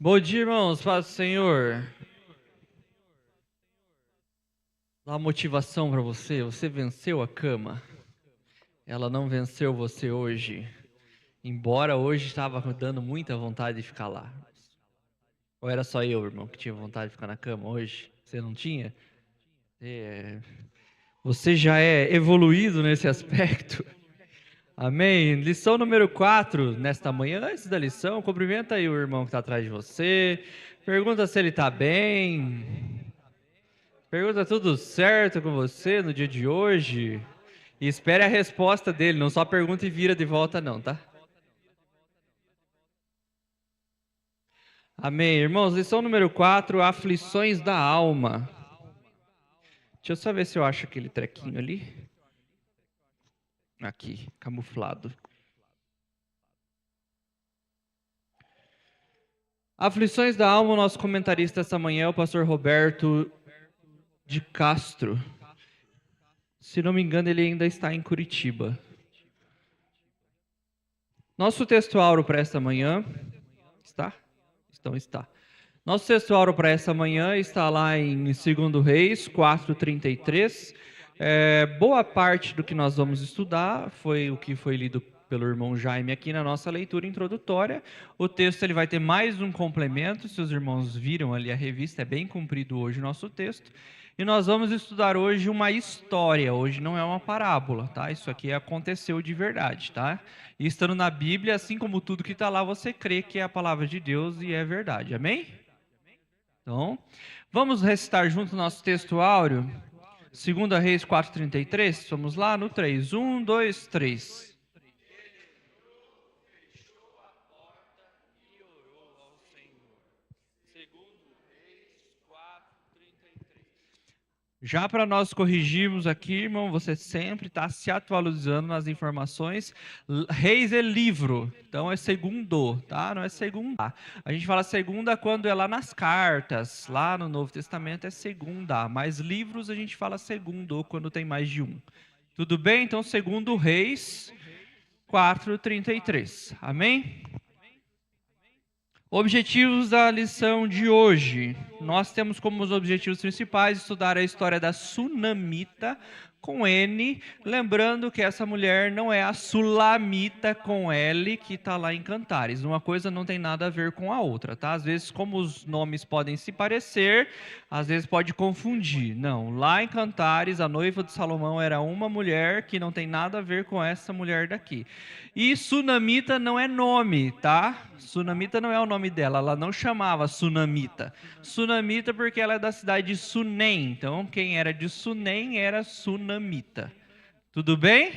Bom dia, irmãos. Paz do Senhor. Dá uma motivação para você. Você venceu a cama. Ela não venceu você hoje. Embora hoje estava dando muita vontade de ficar lá. Ou era só eu, irmão, que tinha vontade de ficar na cama hoje? Você não tinha? É, Você já é evoluído nesse aspecto. Amém? Lição número 4, nesta manhã. Antes da lição, cumprimenta aí o irmão que está atrás de você. Pergunta se ele está bem. Pergunta tudo certo com você no dia de hoje. E espere a resposta dele, não só pergunta e vira de volta não, tá? Amém. Irmãos, lição número 4, aflições da alma. Deixa eu só ver se eu acho aquele trequinho ali. Aqui, camuflado. Aflições da alma, o nosso comentarista essa manhã é o pastor Roberto de Castro. Se não me engano, ele ainda está em Curitiba. Nosso textuário para esta manhã está? Então está. Nosso textuário para essa manhã está lá em 2 Reis 4:33. Boa parte do que nós vamos estudar foi o que foi lido pelo irmão Jaime aqui na nossa leitura introdutória. O texto ele vai ter mais um complemento, se os irmãos viram ali a revista, é bem comprido hoje o nosso texto. E nós vamos estudar hoje uma história, hoje não é uma parábola, tá? Isso aqui aconteceu de verdade, tá? E estando na Bíblia, assim como tudo que está lá, você crê que é a palavra de Deus e é verdade, amém? Então, vamos recitar junto o nosso texto áureo, 2 Reis 4:33, vamos lá no 3, 1, 2, 3. Já para nós corrigirmos aqui, irmão, você sempre está se atualizando nas informações. Reis é livro, então é segundo, tá? Não é segunda. A gente fala segunda quando é lá nas cartas, lá no Novo Testamento é segunda, mas livros a gente fala segundo quando tem mais de um. Tudo bem? Então, segundo Reis 4:33. Amém? Objetivos da lição de hoje. Nós temos como os objetivos principais estudar a história da Sunamita com N, lembrando que essa mulher não é a Sulamita com L que está lá em Cantares. Uma coisa não tem nada a ver com a outra, tá? Às vezes, como os nomes podem se parecer, às vezes pode confundir. Não, lá em Cantares, a noiva de Salomão era uma mulher que não tem nada a ver com essa mulher daqui. E Sunamita não é nome, tá? Sunamita não é o nome dela, ela não chamava Sunamita. Sunamita porque ela é da cidade de Sunem, então quem era de Sunem era Sunamita. Tudo bem?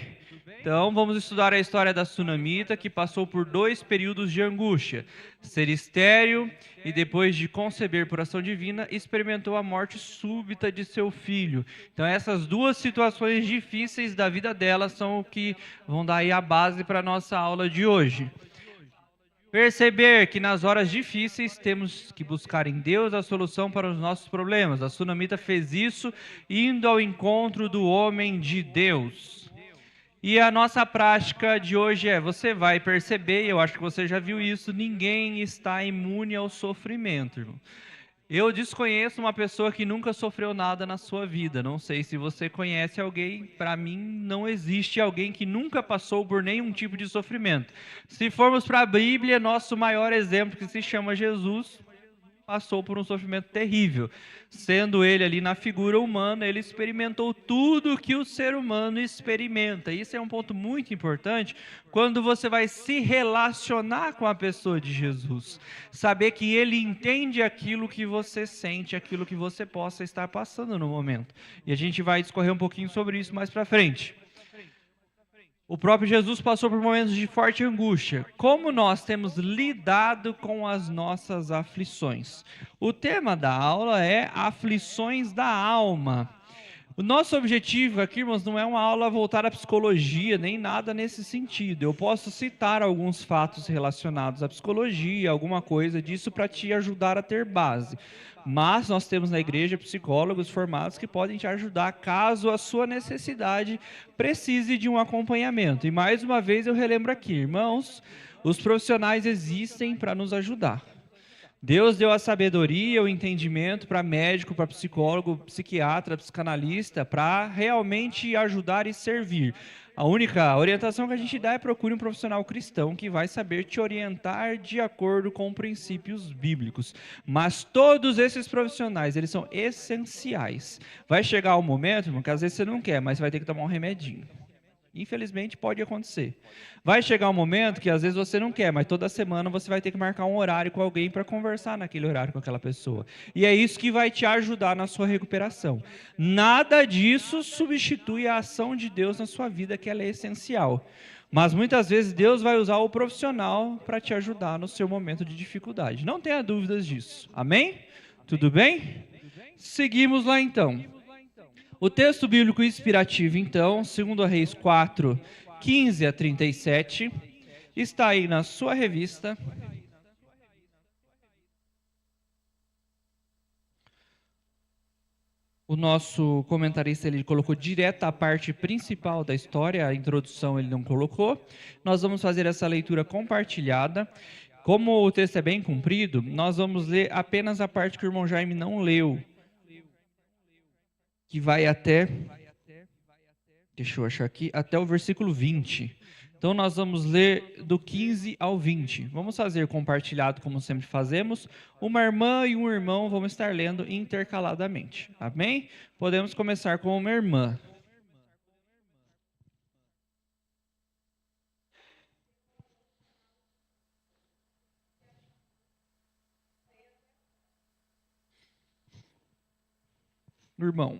Então vamos estudar a história da Sunamita, que passou por 2 períodos de angústia. Ser estéril e depois de conceber por ação divina, experimentou a morte súbita de seu filho. Então essas duas situações difíceis da vida dela são o que vão dar aí a base para a nossa aula de hoje. Perceber que nas horas difíceis temos que buscar em Deus a solução para os nossos problemas. A Sunamita fez isso indo ao encontro do homem de Deus. E a nossa prática de hoje você vai perceber, eu acho que você já viu isso, ninguém está imune ao sofrimento, irmão. Eu desconheço uma pessoa que nunca sofreu nada na sua vida. Não sei se você conhece alguém. Para mim, não existe alguém que nunca passou por nenhum tipo de sofrimento. Se formos para a Bíblia, nosso maior exemplo, que se chama Jesus, passou por um sofrimento terrível. Sendo ele ali na figura humana, ele experimentou tudo que o ser humano experimenta. Isso é um ponto muito importante quando você vai se relacionar com a pessoa de Jesus. Saber que ele entende aquilo que você sente, aquilo que você possa estar passando no momento. E a gente vai discorrer um pouquinho sobre isso mais para frente. O próprio Jesus passou por momentos de forte angústia. Como nós temos lidado com as nossas aflições? O tema da aula é aflições da alma. O nosso objetivo aqui, irmãos, não é uma aula voltada à psicologia, nem nada nesse sentido. Eu posso citar alguns fatos relacionados à psicologia, alguma coisa disso para te ajudar a ter base. Mas nós temos na igreja psicólogos formados que podem te ajudar caso a sua necessidade precise de um acompanhamento. E mais uma vez eu relembro aqui, irmãos, os profissionais existem para nos ajudar. Deus deu a sabedoria, o entendimento para médico, para psicólogo, psiquiatra, psicanalista, para realmente ajudar e servir. A única orientação que a gente dá é procure um profissional cristão que vai saber te orientar de acordo com princípios bíblicos. Mas todos esses profissionais, eles são essenciais. Vai chegar um momento, irmão, que às vezes você não quer, mas vai ter que tomar um remedinho. Infelizmente pode acontecer. Vai chegar um momento que às vezes você não quer, mas toda semana você vai ter que marcar um horário com alguém para conversar naquele horário com aquela pessoa. E é isso que vai te ajudar na sua recuperação. Nada disso substitui a ação de Deus na sua vida, que ela é essencial. Mas muitas vezes Deus vai usar o profissional para te ajudar no seu momento de dificuldade. Não tenha dúvidas disso. Amém? Tudo bem? Seguimos lá então. O texto bíblico inspirativo, então, 2 Reis 4, 15 a 37, está aí na sua revista. O nosso comentarista ele colocou direto a parte principal da história, a introdução ele não colocou. Nós vamos fazer essa leitura compartilhada. Como o texto é bem comprido, nós vamos ler apenas a parte que o irmão Jaime não leu, que vai até... Deixa eu achar aqui, até o versículo 20. Então, nós vamos ler do 15 ao 20. Vamos fazer compartilhado, como sempre fazemos. Uma irmã e um irmão vão estar lendo intercaladamente. Amém? Podemos começar com uma irmã. Irmão.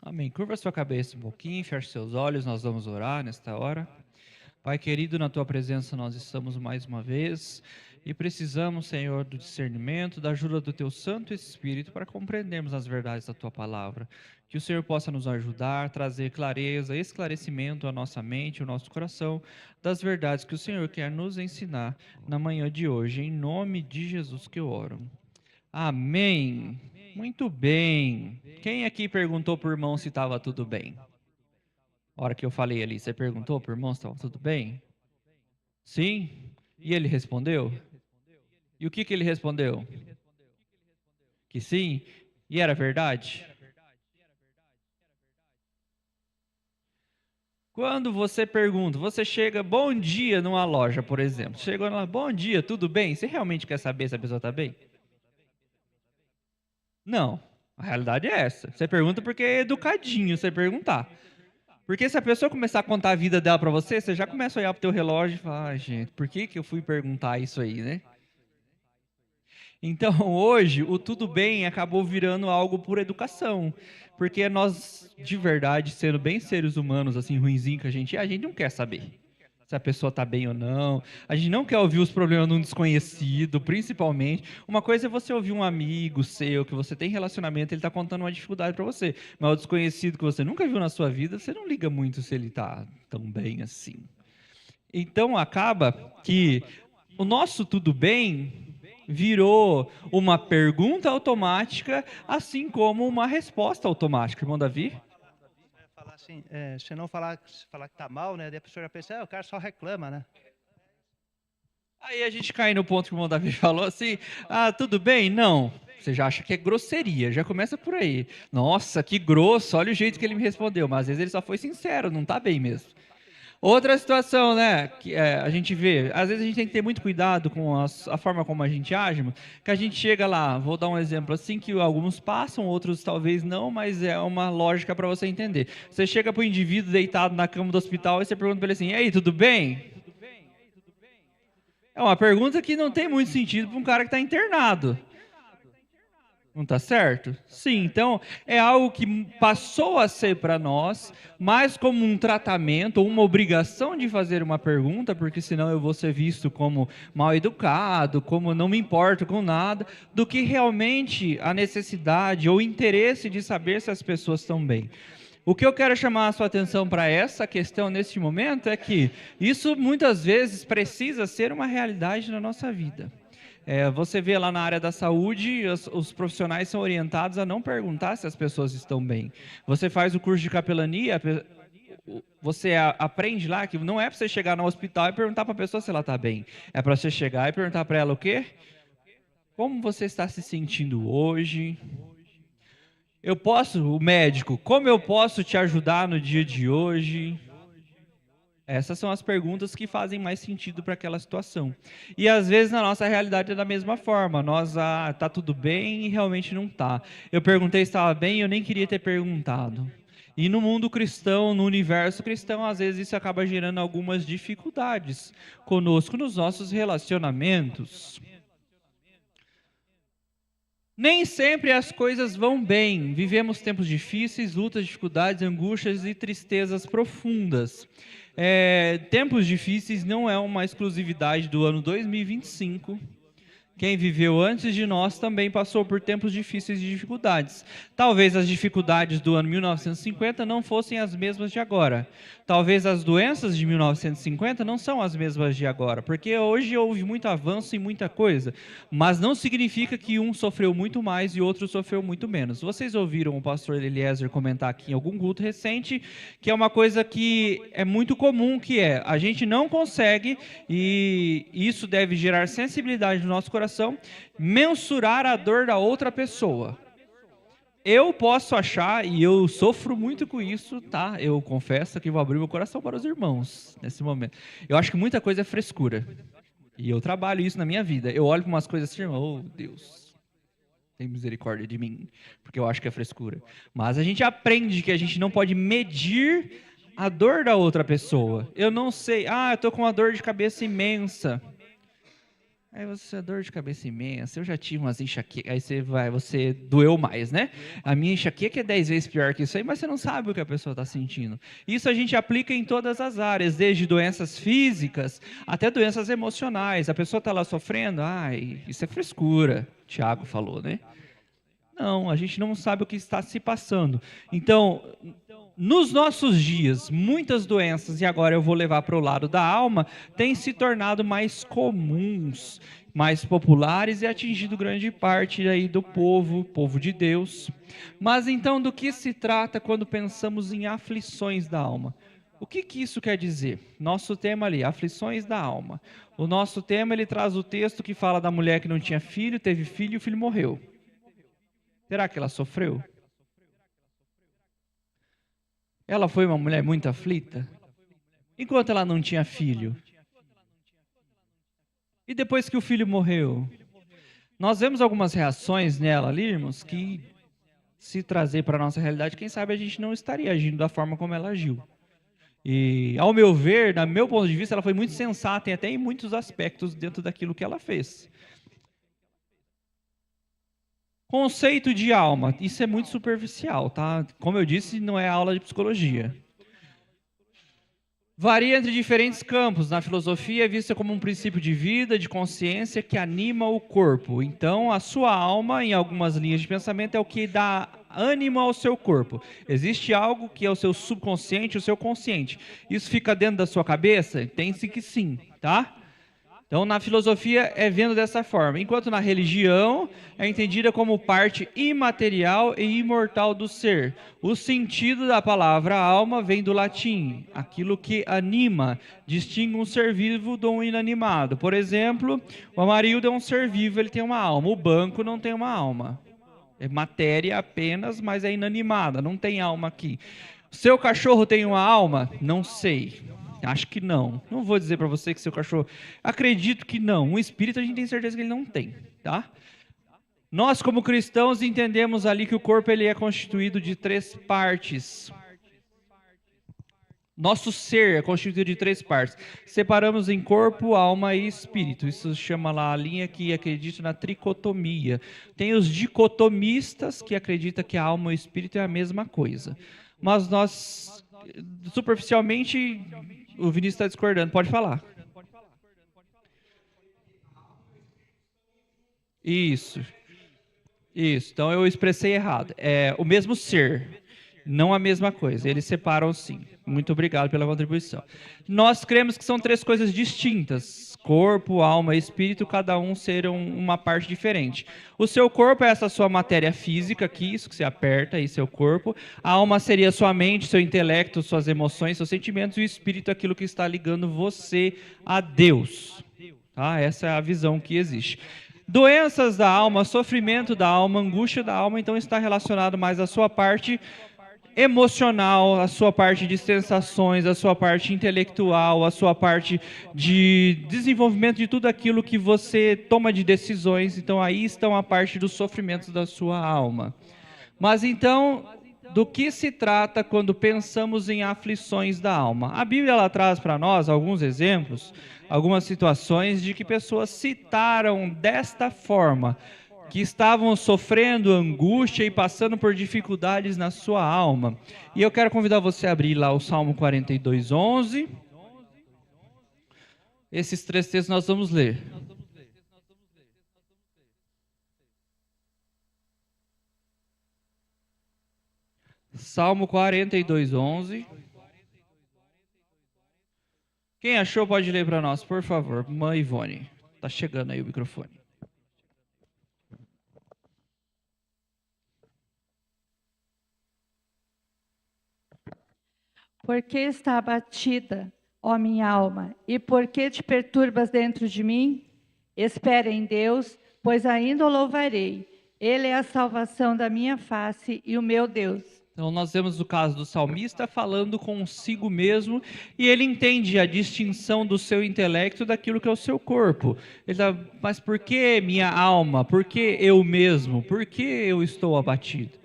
Amém. Curva sua cabeça um pouquinho, feche seus olhos, nós vamos orar nesta hora. Pai querido, na tua presença nós estamos mais uma vez e precisamos, Senhor, do discernimento, da ajuda do teu Santo Espírito para compreendermos as verdades da tua palavra. Que o Senhor possa nos ajudar, trazer clareza, esclarecimento à nossa mente, ao nosso coração, das verdades que o Senhor quer nos ensinar na manhã de hoje. Em nome de Jesus que eu oro. Amém. Muito bem. Quem aqui perguntou para o irmão se estava tudo bem? A hora que eu falei ali, você perguntou para o irmão se estava tudo bem? Sim? E ele respondeu? E o que ele respondeu? Que sim? E era verdade? Quando você pergunta, você chega, bom dia, numa loja, por exemplo. Chegou lá, bom dia, tudo bem? Você realmente quer saber se a pessoa está bem? Não, a realidade é essa. Você pergunta porque é educadinho você perguntar. Porque se a pessoa começar a contar a vida dela pra você, você já começa a olhar pro teu relógio e falar, gente, por que eu fui perguntar isso aí, né? Então, hoje, o tudo bem acabou virando algo por educação. Porque nós, de verdade, sendo bem seres humanos, assim, ruinzinho que a gente não quer saber se a pessoa está bem ou não. A gente não quer ouvir os problemas de um desconhecido, principalmente. Uma coisa é você ouvir um amigo seu, que você tem relacionamento, ele está contando uma dificuldade para você. Mas o desconhecido que você nunca viu na sua vida, você não liga muito se ele está tão bem assim. Então, acaba que o nosso tudo bem virou uma pergunta automática, assim como uma resposta automática. Irmão Davi? Assim, se não falar que tá mal, né? Daí a pessoa já pensa, o cara só reclama, né? Aí a gente cai no ponto que o irmão Davi falou assim, tudo bem? Não. Você já acha que é grosseria, já começa por aí. Nossa, que grosso, olha o jeito que ele me respondeu, mas às vezes ele só foi sincero, não tá bem mesmo. Outra situação, né, que a gente vê, às vezes a gente tem que ter muito cuidado com a forma como a gente age, que a gente chega lá, vou dar um exemplo assim, que alguns passam, outros talvez não, mas é uma lógica para você entender. Você chega para o indivíduo deitado na cama do hospital e você pergunta para ele assim, e aí, tudo bem? É uma pergunta que não tem muito sentido para um cara que está internado. Não está certo? Sim, então é algo que passou a ser para nós mais como um tratamento ou uma obrigação de fazer uma pergunta, porque senão eu vou ser visto como mal educado, como não me importo com nada, do que realmente a necessidade ou o interesse de saber se as pessoas estão bem. O que eu quero chamar a sua atenção para essa questão neste momento é que isso muitas vezes precisa ser uma realidade na nossa vida. Você vê lá na área da saúde, os profissionais são orientados a não perguntar se as pessoas estão bem. Você faz o curso de capelania, você aprende lá que não é para você chegar no hospital e perguntar para a pessoa se ela está bem. É para você chegar e perguntar para ela o quê? Como você está se sentindo hoje? O médico, como eu posso te ajudar no dia de hoje? Essas são as perguntas que fazem mais sentido para aquela situação. E às vezes na nossa realidade é da mesma forma. Nós, tá tudo bem e realmente não tá. Eu perguntei se estava bem e eu nem queria ter perguntado. E no mundo cristão, no universo cristão, às vezes isso acaba gerando algumas dificuldades conosco nos nossos relacionamentos. Nem sempre as coisas vão bem. Vivemos tempos difíceis, lutas, dificuldades, angústias e tristezas profundas. Tempos difíceis não é uma exclusividade do ano 2025. Quem viveu antes de nós também passou por tempos difíceis e dificuldades. Talvez as dificuldades do ano 1950 não fossem as mesmas de agora. Talvez as doenças de 1950 não são as mesmas de agora, porque hoje houve muito avanço em muita coisa, mas não significa que um sofreu muito mais e outro sofreu muito menos. Vocês ouviram o pastor Eliezer comentar aqui em algum culto recente, que é uma coisa que é muito comum, que a gente não consegue, e isso deve gerar sensibilidade no nosso coração, mensurar a dor da outra pessoa. Eu posso achar, e eu sofro muito com isso, tá? Eu confesso que vou abrir meu coração para os irmãos nesse momento. Eu acho que muita coisa é frescura. E eu trabalho isso na minha vida. Eu olho para umas coisas assim, oh Deus, tem misericórdia de mim, porque eu acho que é frescura. Mas a gente aprende que a gente não pode medir a dor da outra pessoa. Eu não sei, eu tô com uma dor de cabeça imensa. Aí você, dor de cabeça imensa, eu já tive umas enxaquecas, aí você doeu mais, né? A minha enxaqueca é 10 vezes pior que isso aí, mas você não sabe o que a pessoa está sentindo. Isso a gente aplica em todas as áreas, desde doenças físicas até doenças emocionais. A pessoa está lá sofrendo, isso é frescura, Tiago falou, né? Não, a gente não sabe o que está se passando. Então, nos nossos dias, muitas doenças, e agora eu vou levar para o lado da alma, têm se tornado mais comuns, mais populares e atingido grande parte aí do povo de Deus. Mas então, do que se trata quando pensamos em aflições da alma? O que isso quer dizer? Nosso tema ali, aflições da alma. O nosso tema, ele traz o texto que fala da mulher que não tinha filho, teve filho e o filho morreu. Será que ela sofreu? Ela foi uma mulher muito aflita? Enquanto ela não tinha filho? E depois que o filho morreu? Nós vemos algumas reações nela ali, irmãos, que se trazer para a nossa realidade, quem sabe a gente não estaria agindo da forma como ela agiu. E, ao meu ver, do meu ponto de vista, ela foi muito sensata, até em muitos aspectos dentro daquilo que ela fez. Conceito de alma, isso é muito superficial, tá? Como eu disse, não é aula de psicologia. Varia entre diferentes campos. Na filosofia é vista como um princípio de vida, de consciência que anima o corpo. Então, a sua alma, em algumas linhas de pensamento, é o que dá ânimo ao seu corpo. Existe algo que é o seu subconsciente, o seu consciente. Isso fica dentro da sua cabeça? Tem-se que sim, tá? Então, na filosofia é vendo dessa forma, enquanto na religião é entendida como parte imaterial e imortal do ser. O sentido da palavra alma vem do latim, aquilo que anima, distingue um ser vivo de um inanimado. Por exemplo, o Amarildo é um ser vivo, ele tem uma alma, o banco não tem uma alma. É matéria apenas, mas é inanimada, não tem alma aqui. Seu cachorro tem uma alma? Não sei. Acho que não. Não vou dizer para você que seu cachorro... Acredito que não. Um espírito a gente tem certeza que ele não tem, tá? Nós, como cristãos, entendemos ali que o corpo ele é constituído de 3 partes. Nosso ser é constituído de 3 partes. Separamos em corpo, alma e espírito. Isso chama lá a linha que acredita na tricotomia. Tem os dicotomistas que acreditam que a alma e o espírito é a mesma coisa. Mas nós, superficialmente, o Vinícius está discordando. Pode falar. Isso. Isso. Então eu expressei errado. É o mesmo ser. Não a mesma coisa, eles separam sim. Muito obrigado pela contribuição. Nós cremos que são 3 coisas distintas. Corpo, alma e espírito, cada um serão uma parte diferente. O seu corpo é essa sua matéria física aqui, isso que você aperta aí, seu corpo. A alma seria sua mente, seu intelecto, suas emoções, seus sentimentos. E o espírito é aquilo que está ligando você a Deus. Tá? Essa é a visão que existe. Doenças da alma, sofrimento da alma, angústia da alma, então está relacionado mais à sua parte emocional, a sua parte de sensações, a sua parte intelectual, a sua parte de desenvolvimento de tudo aquilo que você toma de decisões. Então aí estão a parte dos sofrimentos da sua alma. Mas então, do que se trata quando pensamos em aflições da alma? A Bíblia ela traz para nós alguns exemplos, algumas situações de que pessoas citaram desta forma, que estavam sofrendo angústia e passando por dificuldades na sua alma. E eu quero convidar você a abrir lá o Salmo 42:11. Esses 3 textos nós vamos ler. Salmo 42:11. Quem achou pode ler para nós, por favor. Mãe Ivone. Tá chegando aí o microfone. Por que está abatida, ó minha alma, e por que te perturbas dentro de mim? Espera em Deus, pois ainda o louvarei. Ele é a salvação da minha face e o meu Deus. Então nós vemos o caso do salmista falando consigo mesmo e ele entende a distinção do seu intelecto daquilo que é o seu corpo. Ele fala, mas por que minha alma? Por que eu mesmo? Por que eu estou abatido?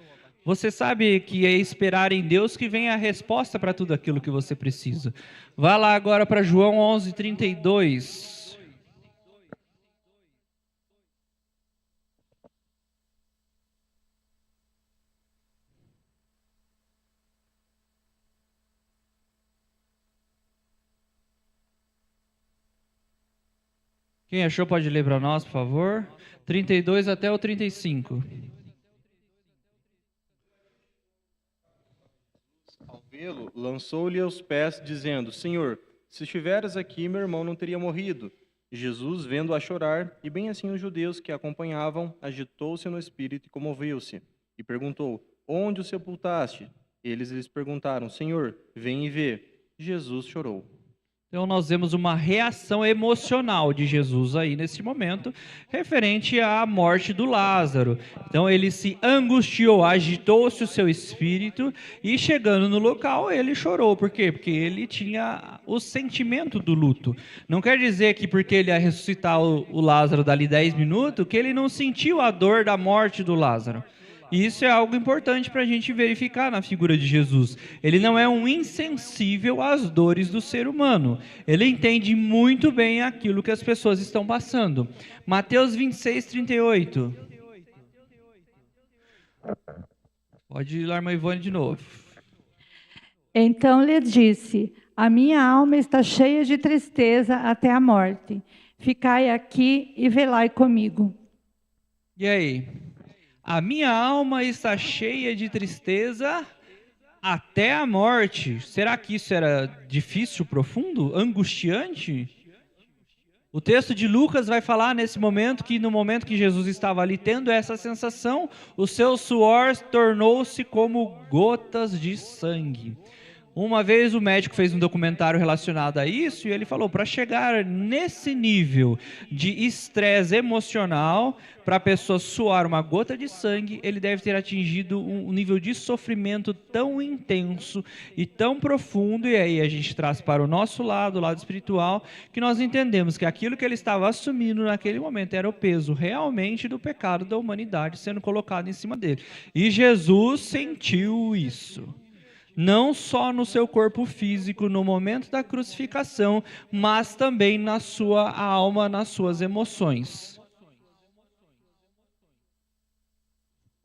Você sabe que é esperar em Deus que vem a resposta para tudo aquilo que você precisa. Vá lá agora para João 11:32. Quem achou pode ler para nós, por favor. 32 até o 35. Vê-lo, lançou-lhe aos pés, dizendo, Senhor, se estiveras aqui, meu irmão não teria morrido. Jesus, vendo-a chorar, e bem assim os judeus que a acompanhavam, agitou-se no espírito e comoveu-se. E perguntou, onde o sepultaste? Eles lhes perguntaram, Senhor, vem e vê. Jesus chorou. Então nós vemos uma reação emocional de Jesus aí nesse momento, referente à morte do Lázaro. Então ele se angustiou, agitou-se o seu espírito e chegando no local ele chorou. Por quê? Porque ele tinha o sentimento do luto. Não quer dizer que porque ele ia ressuscitar o Lázaro dali 10 minutos, que ele não sentiu a dor da morte do Lázaro. E isso é algo importante para a gente verificar na figura de Jesus. Ele não é um insensível às dores do ser humano. Ele entende muito bem aquilo que as pessoas estão passando. Mateus 26:38. Pode ir lá, irmã Ivone, de novo. Então lhe disse, a minha alma está cheia de tristeza até a morte. Ficai aqui e velai comigo. E aí? A minha alma está cheia de tristeza até a morte. Será que isso era difícil, profundo, angustiante? O texto de Lucas vai falar nesse momento que no momento que Jesus estava ali tendo essa sensação, o seu suor tornou-se como gotas de sangue. Uma vez o médico fez um documentário relacionado a isso e ele falou, para chegar nesse nível de estresse emocional, para a pessoa suar uma gota de sangue, ele deve ter atingido um nível de sofrimento tão intenso e tão profundo, e aí a gente traz para o nosso lado, o lado espiritual, que nós entendemos que aquilo que ele estava assumindo naquele momento era o peso realmente do pecado da humanidade sendo colocado em cima dele. E Jesus sentiu isso. Não só no seu corpo físico, no momento da crucificação, mas também na sua alma, nas suas emoções.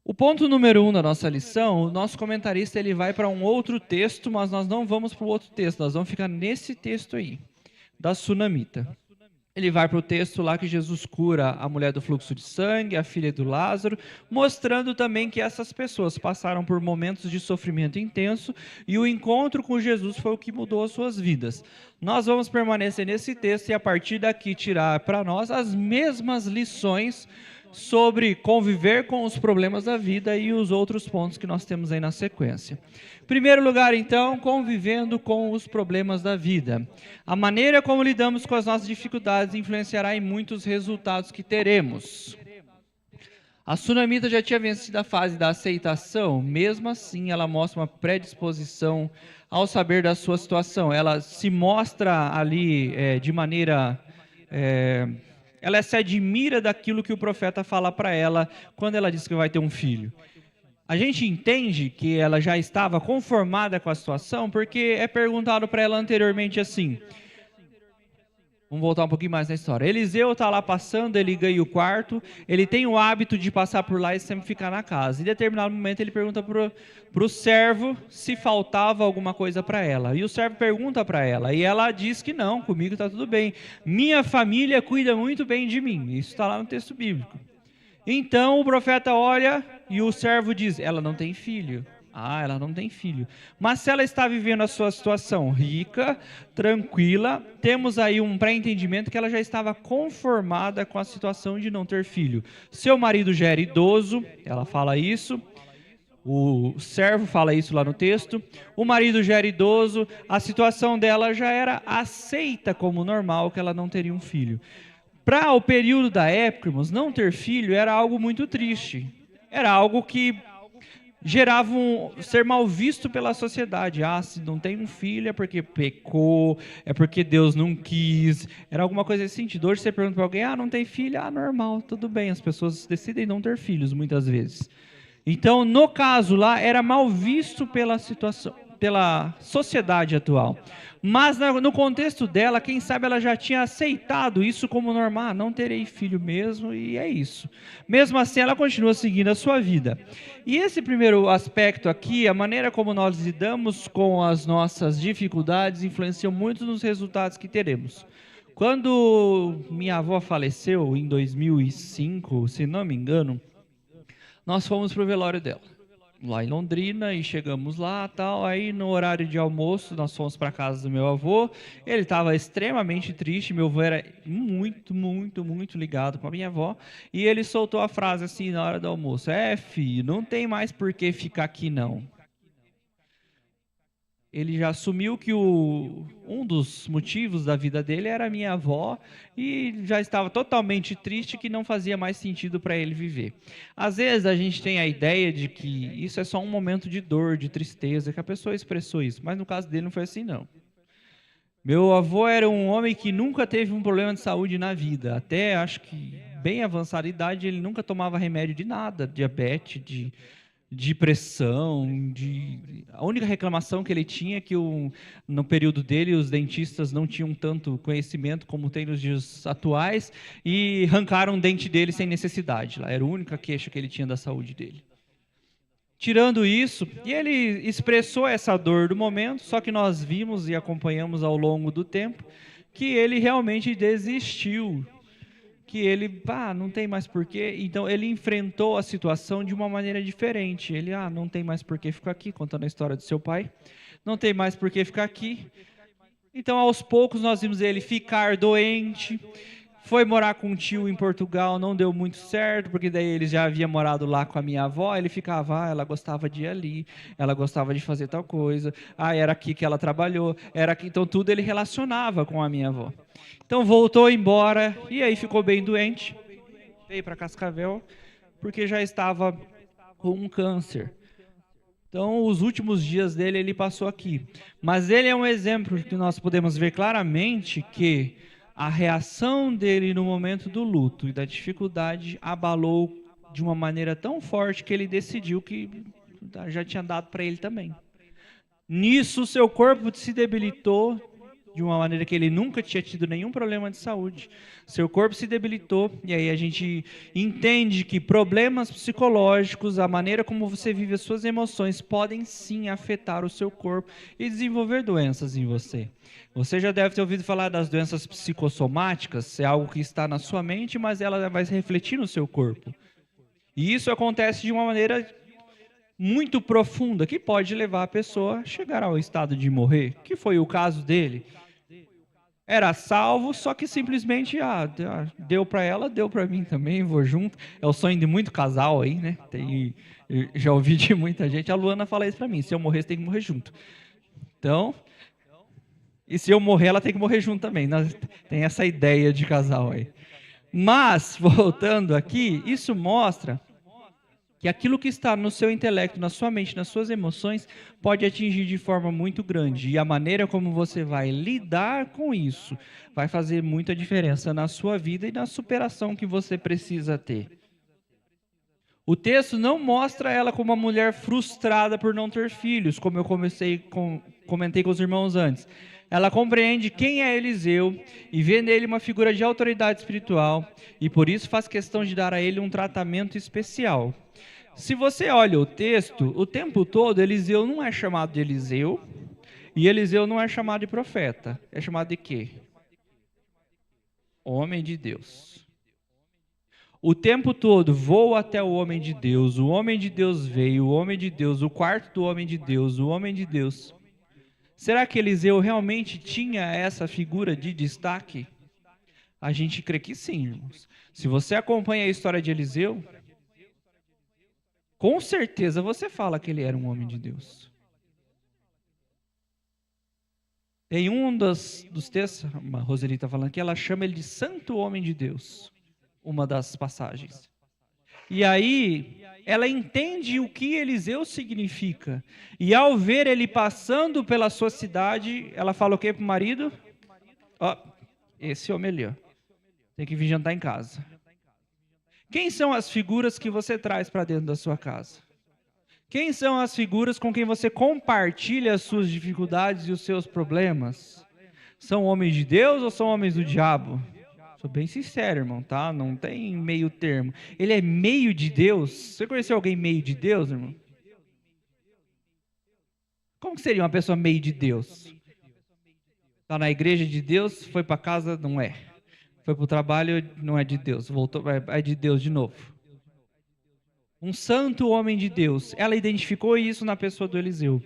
O ponto número 1 da nossa lição, o nosso comentarista ele vai para um outro texto, mas nós não vamos para o outro texto, nós vamos ficar nesse texto aí, da sunamita. Ele vai para o texto lá que Jesus cura a mulher do fluxo de sangue, a filha do Lázaro, mostrando também que essas pessoas passaram por momentos de sofrimento intenso e o encontro com Jesus foi o que mudou as suas vidas. Nós vamos permanecer nesse texto e a partir daqui tirar para nós as mesmas lições sobre conviver com os problemas da vida e os outros pontos que nós temos aí na sequência. Primeiro lugar, então, convivendo com os problemas da vida. A maneira como lidamos com as nossas dificuldades influenciará em muitos resultados que teremos. A sunamita já tinha vencido a fase da aceitação, mesmo assim ela mostra uma predisposição ao saber da sua situação. Ela se mostra ali de maneira... ela se admira daquilo que o profeta fala para ela quando ela diz que vai ter um filho. A gente entende que ela já estava conformada com a situação porque é perguntado para ela anteriormente assim. Vamos voltar um pouquinho mais na história. Eliseu está lá passando, ele ganha o quarto, ele tem o hábito de passar por lá e sempre ficar na casa. Em determinado momento ele pergunta para o servo se faltava alguma coisa para ela. E o servo pergunta para ela, e ela diz que não, comigo está tudo bem. Minha família cuida muito bem de mim. Isso está lá no texto bíblico. Então o profeta olha e o servo diz, ela não tem filho. Ah, ela não tem filho. Mas se ela está vivendo a sua situação rica, tranquila, temos aí um pré-entendimento que ela já estava conformada com a situação de não ter filho. Seu marido já era idoso, ela fala isso. O servo fala isso lá no texto. O marido já era idoso, a situação dela já era aceita como normal, que ela não teria um filho. Para o período da época, irmãos, não ter filho era algo muito triste. Era algo que gerava ser mal visto pela sociedade. Ah, se não tem um filho é porque pecou, é porque Deus não quis. Era alguma coisa nesse sentido. Hoje você pergunta para alguém, não tem filho? Ah, normal, tudo bem. As pessoas decidem não ter filhos muitas vezes. Então, no caso lá, era mal visto pela situação, pela sociedade atual. Mas no contexto dela, quem sabe ela já tinha aceitado isso como normal. Não terei filho mesmo e é isso. Mesmo assim, ela continua seguindo a sua vida. E esse primeiro aspecto aqui, a maneira como nós lidamos com as nossas dificuldades, influencia muito nos resultados que teremos. Quando minha avó faleceu em 2005, se não me engano, nós fomos para o velório dela, lá em Londrina, e chegamos lá, tal, aí no horário de almoço, nós fomos para a casa do meu avô, ele estava extremamente triste, meu avô era muito ligado com a minha avó, e ele soltou a frase assim na hora do almoço, filho, não tem mais por que ficar aqui não. Ele já assumiu que um dos motivos da vida dele era a minha avó e já estava totalmente triste que não fazia mais sentido para ele viver. Às vezes a gente tem a ideia de que isso é só um momento de dor, de tristeza, que a pessoa expressou isso, mas no caso dele não foi assim não. Meu avô era um homem que nunca teve um problema de saúde na vida, até acho que bem avançada idade ele nunca tomava remédio de nada, diabetes, de pressão, a única reclamação que ele tinha é que no período dele os dentistas não tinham tanto conhecimento como tem nos dias atuais e arrancaram um dente dele sem necessidade. Era a única queixa que ele tinha da saúde dele. Tirando isso, e ele expressou essa dor do momento, só que nós vimos e acompanhamos ao longo do tempo que ele realmente desistiu, que ele, não tem mais porquê. Então, ele enfrentou a situação de uma maneira diferente. Ele, não tem mais porquê ficar aqui, contando a história do seu pai. Não tem mais porquê ficar aqui. Então, aos poucos, nós vimos ele ficar doente, Foi morar com um tio em Portugal, não deu muito certo, porque daí ele já havia morado lá com a minha avó, ele ficava, ela gostava de ir ali, ela gostava de fazer tal coisa, era aqui que ela trabalhou, era aqui, então tudo ele relacionava com a minha avó. Então voltou embora, e aí ficou bem doente, veio para Cascavel, porque já estava com um câncer. Então, os últimos dias dele, ele passou aqui. Mas ele é um exemplo que nós podemos ver claramente que a reação dele no momento do luto e da dificuldade abalou de uma maneira tão forte que ele decidiu que já tinha dado para ele também. Nisso, seu corpo se debilitou de uma maneira que ele nunca tinha tido nenhum problema de saúde. Seu corpo se debilitou, e aí a gente entende que problemas psicológicos, a maneira como você vive as suas emoções, podem sim afetar o seu corpo e desenvolver doenças em você. Você já deve ter ouvido falar das doenças psicossomáticas, é algo que está na sua mente, mas ela vai se refletir no seu corpo. E isso acontece de uma maneira muito profunda, que pode levar a pessoa a chegar ao estado de morrer, que foi o caso dele. Era salvo, só que simplesmente deu para ela, deu para mim também, vou junto. É o sonho de muito casal aí, né? Já ouvi de muita gente. A Luana fala isso para mim: se eu morrer, você tem que morrer junto. Então, e se eu morrer, ela tem que morrer junto também. Tem essa ideia de casal aí. Mas, voltando aqui, isso mostra que aquilo que está no seu intelecto, na sua mente, nas suas emoções, pode atingir de forma muito grande. E a maneira como você vai lidar com isso vai fazer muita diferença na sua vida e na superação que você precisa ter. O texto não mostra ela como uma mulher frustrada por não ter filhos, como eu comentei com os irmãos antes. Ela compreende quem é Eliseu e vê nele uma figura de autoridade espiritual, e por isso faz questão de dar a ele um tratamento especial. Se você olha o texto, o tempo todo Eliseu não é chamado de Eliseu, e Eliseu não é chamado de profeta. É chamado de quê? Homem de Deus. O tempo todo, vou até o homem de Deus, o homem de Deus veio, o homem de Deus, o quarto do homem de Deus, o homem de Deus. Será que Eliseu realmente tinha essa figura de destaque? A gente crê que sim, irmãos. Se você acompanha a história de Eliseu, com certeza você fala que ele era um homem de Deus. Tem um dos textos, a Roseli está falando que ela chama ele de santo homem de Deus, uma das passagens. E aí, ela entende o que Eliseu significa. E ao ver ele passando pela sua cidade, ela fala o que para o marido? Esse homem ali, tem que vir jantar em casa. Quem são as figuras que você traz para dentro da sua casa? Quem são as figuras com quem você compartilha as suas dificuldades e os seus problemas? São homens de Deus ou são homens do diabo? Sou bem sincero, irmão, tá? Não tem meio termo. Ele é meio de Deus? Você conheceu alguém meio de Deus, irmão? Como que seria uma pessoa meio de Deus? Está na igreja de Deus, foi para casa, não é. Foi para o trabalho, não é de Deus. Voltou, é de Deus de novo. Um santo homem de Deus. Ela identificou isso na pessoa do Eliseu.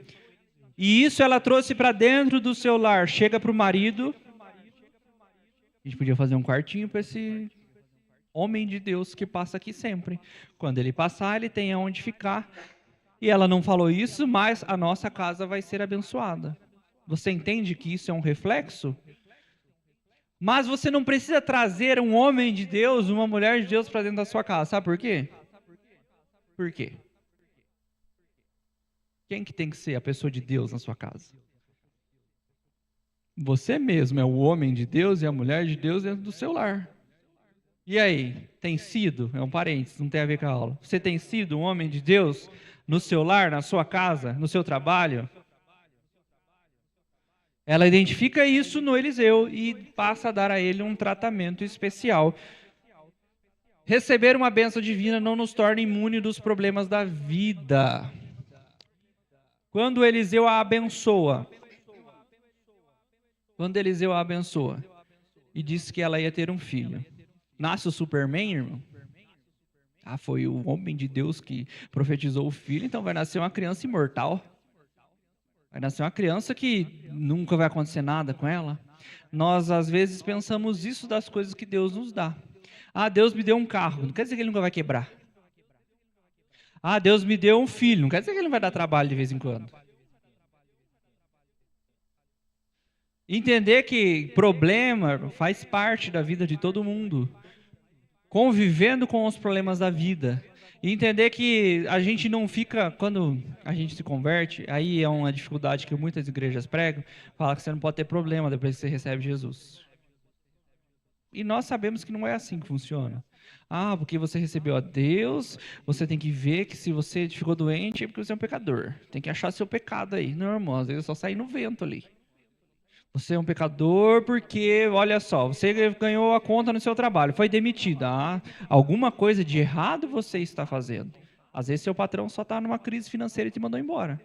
E isso ela trouxe para dentro do seu lar. Chega para o marido. A gente podia fazer um quartinho para esse homem de Deus que passa aqui sempre. Quando ele passar, ele tem aonde ficar. E ela não falou isso, mas a nossa casa vai ser abençoada. Você entende que isso é um reflexo? Mas você não precisa trazer um homem de Deus, uma mulher de Deus para dentro da sua casa. Sabe por quê? Por quê? Quem que tem que ser a pessoa de Deus na sua casa? Você mesmo é o homem de Deus e a mulher de Deus dentro do seu lar. E aí, tem sido? É um parênteses, não tem a ver com a aula. Você tem sido um homem de Deus no seu lar, na sua casa, no seu trabalho? Ela identifica isso no Eliseu e passa a dar a ele um tratamento especial. Receber uma bênção divina não nos torna imune dos problemas da vida. Quando Eliseu a abençoa, e disse que ela ia ter um filho, nasce o Superman, irmão? Foi o homem de Deus que profetizou o filho, então vai nascer uma criança imortal. Vai nascer uma criança que nunca vai acontecer nada com ela. Nós, às vezes, pensamos isso das coisas que Deus nos dá. Ah, Deus me deu um carro, não quer dizer que ele nunca vai quebrar. Ah, Deus me deu um filho, não quer dizer que ele não vai dar trabalho de vez em quando. Entender que problema faz parte da vida de todo mundo. Convivendo com os problemas da vida. E entender que a gente não fica, quando a gente se converte, aí é uma dificuldade que muitas igrejas pregam, fala que você não pode ter problema depois que você recebe Jesus. E nós sabemos que não é assim que funciona. Ah, porque você recebeu a Deus, você tem que ver que se você ficou doente é porque você é um pecador. Tem que achar seu pecado aí. Não, irmão, às vezes é só sair no vento ali. Você é um pecador porque, olha só, você ganhou a conta no seu trabalho, foi demitido. Ah, alguma coisa de errado você está fazendo. Às vezes seu patrão só está numa crise financeira e te mandou embora.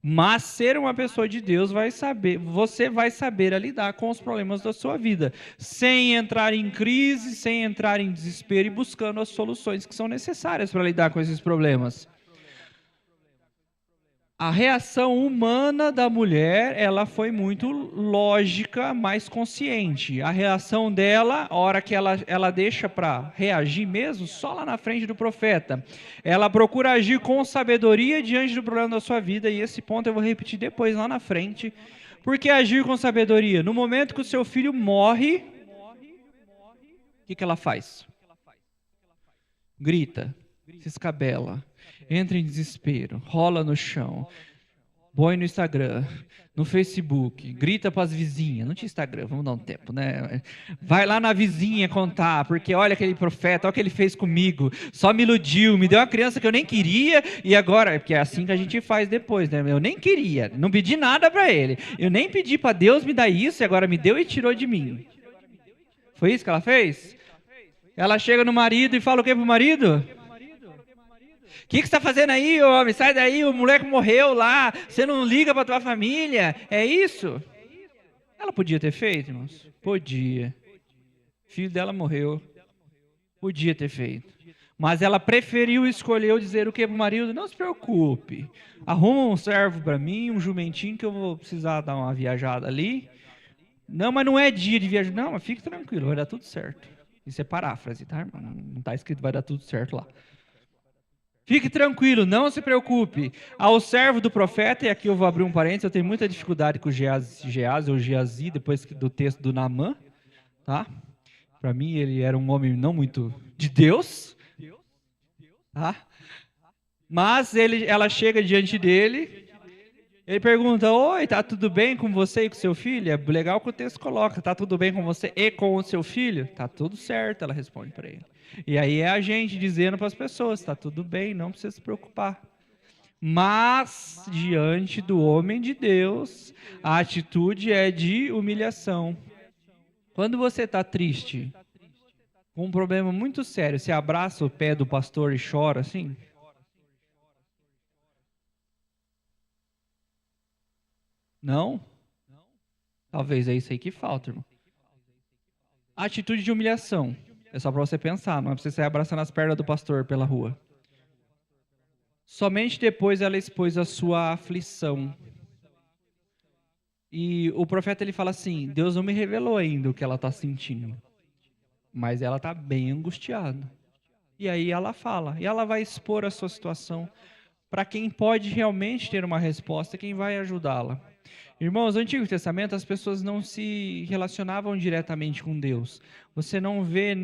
Mas ser uma pessoa de Deus vai saber, você vai saber lidar com os problemas da sua vida, sem entrar em crise, sem entrar em desespero e buscando as soluções que são necessárias para lidar com esses problemas. A reação humana da mulher, ela foi muito lógica, mais consciente. A reação dela, a hora que ela deixa para reagir mesmo, só lá na frente do profeta. Ela procura agir com sabedoria diante do problema da sua vida, e esse ponto eu vou repetir depois lá na frente. Por que agir com sabedoria? No momento que o seu filho morre, o que ela faz? Grita, se escabela, entra em desespero, rola no chão, põe no Instagram, no Facebook, grita para as vizinhas. Não tinha Instagram, vamos dar um tempo, né? Vai lá na vizinha contar, porque olha aquele profeta, olha o que ele fez comigo, só me iludiu, me deu uma criança que eu nem queria, e agora, porque é assim que a gente faz depois, né? Eu nem queria, não pedi nada para ele, eu nem pedi para Deus me dar isso, e agora me deu e tirou de mim. Foi isso que ela fez? Ela chega no marido e fala o que pro marido? O que você está fazendo aí, homem? Sai daí, o moleque morreu lá, você não liga para tua família, é isso? Ela podia ter feito, irmãos? Podia. O filho dela morreu, podia ter feito. Mas ela preferiu escolher dizer o que para o marido? Não se preocupe, arruma um servo para mim, um jumentinho que eu vou precisar dar uma viajada ali. Não, mas não é dia de viajar. Não, mas fique tranquilo, vai dar tudo certo. Isso é paráfrase, tá, irmão? Não está escrito vai dar tudo certo lá. Fique tranquilo, não se preocupe. Ao servo do profeta, e aqui eu vou abrir um parênteses, eu tenho muita dificuldade com Geazi ou Geazi, depois do texto do Naamã, tá? Para mim ele era um homem não muito de Deus, tá? Mas ela chega diante dele, ele pergunta, oi, tá tudo bem com você e com seu filho? É legal que o texto coloca, tá tudo bem com você e com o seu filho? Tá tudo certo, ela responde para ele. E aí é a gente dizendo para as pessoas, tá tudo bem, não precisa se preocupar. Mas, diante do homem de Deus, a atitude é de humilhação. Quando você está triste, com um problema muito sério, você abraça o pé do pastor e chora assim? Não? Talvez é isso aí que falta, irmão. Atitude de humilhação. É só para você pensar, não é para você sair abraçando as pernas do pastor pela rua. Somente depois ela expôs a sua aflição. E o profeta ele fala assim, Deus não me revelou ainda o que ela está sentindo. Mas ela está bem angustiada. E aí ela fala, e ela vai expor a sua situação para quem pode realmente ter uma resposta, quem vai ajudá-la. Irmãos, no Antigo Testamento as pessoas não se relacionavam diretamente com Deus. Você não vê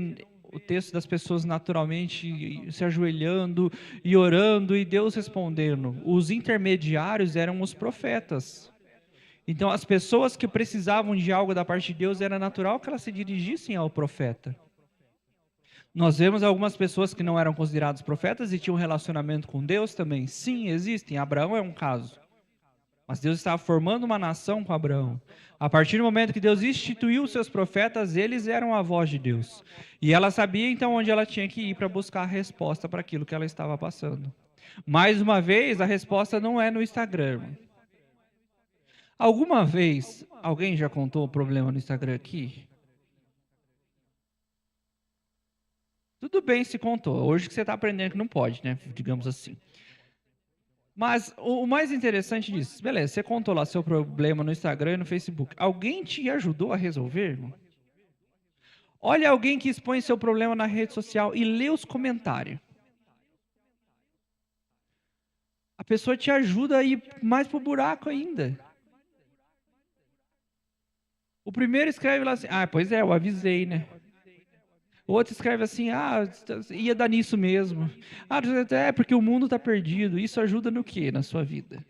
o texto das pessoas naturalmente se ajoelhando e orando e Deus respondendo. Os intermediários eram os profetas. Então as pessoas que precisavam de algo da parte de Deus, era natural que elas se dirigissem ao profeta. Nós vemos algumas pessoas que não eram consideradas profetas e tinham um relacionamento com Deus também. Sim, existem. Abraão é um caso. Mas Deus estava formando uma nação com Abraão. A partir do momento que Deus instituiu os seus profetas, eles eram a voz de Deus. E ela sabia então onde ela tinha que ir para buscar a resposta para aquilo que ela estava passando. Mais uma vez, a resposta não é no Instagram. Alguma vez, alguém já contou o problema no Instagram aqui? Tudo bem se contou. Hoje que você está aprendendo que não pode, né? Digamos assim. Mas o mais interessante disso, beleza, você contou lá seu problema no Instagram e no Facebook. Alguém te ajudou a resolver, irmão? Olha alguém que expõe seu problema na rede social e lê os comentários. A pessoa te ajuda a ir mais pro buraco ainda. O primeiro escreve lá assim, pois é, eu avisei, né? O outro escreve assim, ia dar nisso mesmo. É porque o mundo está perdido. Isso ajuda no quê na sua vida?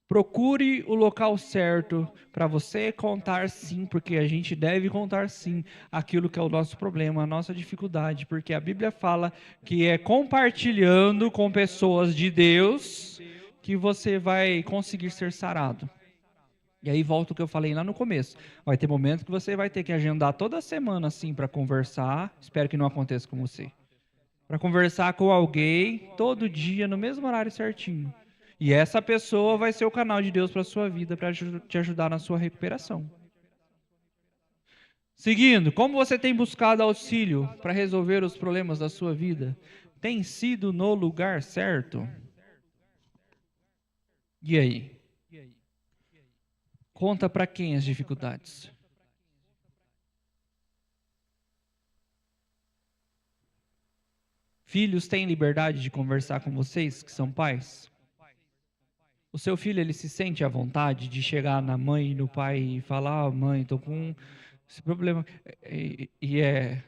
Procure o local certo para você contar sim, porque a gente deve contar sim aquilo que é o nosso problema, a nossa dificuldade, porque a Bíblia fala que é compartilhando com pessoas de Deus que você vai conseguir ser sarado. E aí volta o que eu falei lá no começo. Vai ter momento que você vai ter que agendar toda semana assim para conversar. Espero que não aconteça com você. Para conversar com alguém todo dia no mesmo horário certinho. E essa pessoa vai ser o canal de Deus para sua vida, para te ajudar na sua recuperação. Seguindo, como você tem buscado auxílio para resolver os problemas da sua vida? Tem sido no lugar certo? E aí? Conta para quem as dificuldades? Filhos têm liberdade de conversar com vocês, que são pais? O seu filho, ele se sente à vontade de chegar na mãe e no pai e falar, mãe, estou com esse problema. E é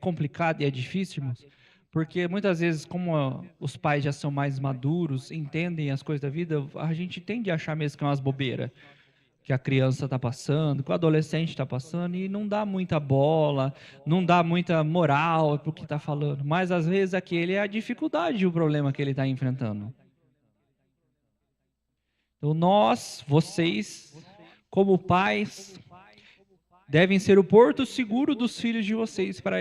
complicado e é difícil, irmãos, porque muitas vezes, como os pais já são mais maduros, entendem as coisas da vida, a gente tende a achar mesmo que é umas bobeiras que a criança está passando, que o adolescente está passando, e não dá muita bola, não dá muita moral para o que está falando. Mas às vezes aquele é a dificuldade, o problema que ele está enfrentando. Então vocês, como pais, devem ser o porto seguro dos filhos de vocês, para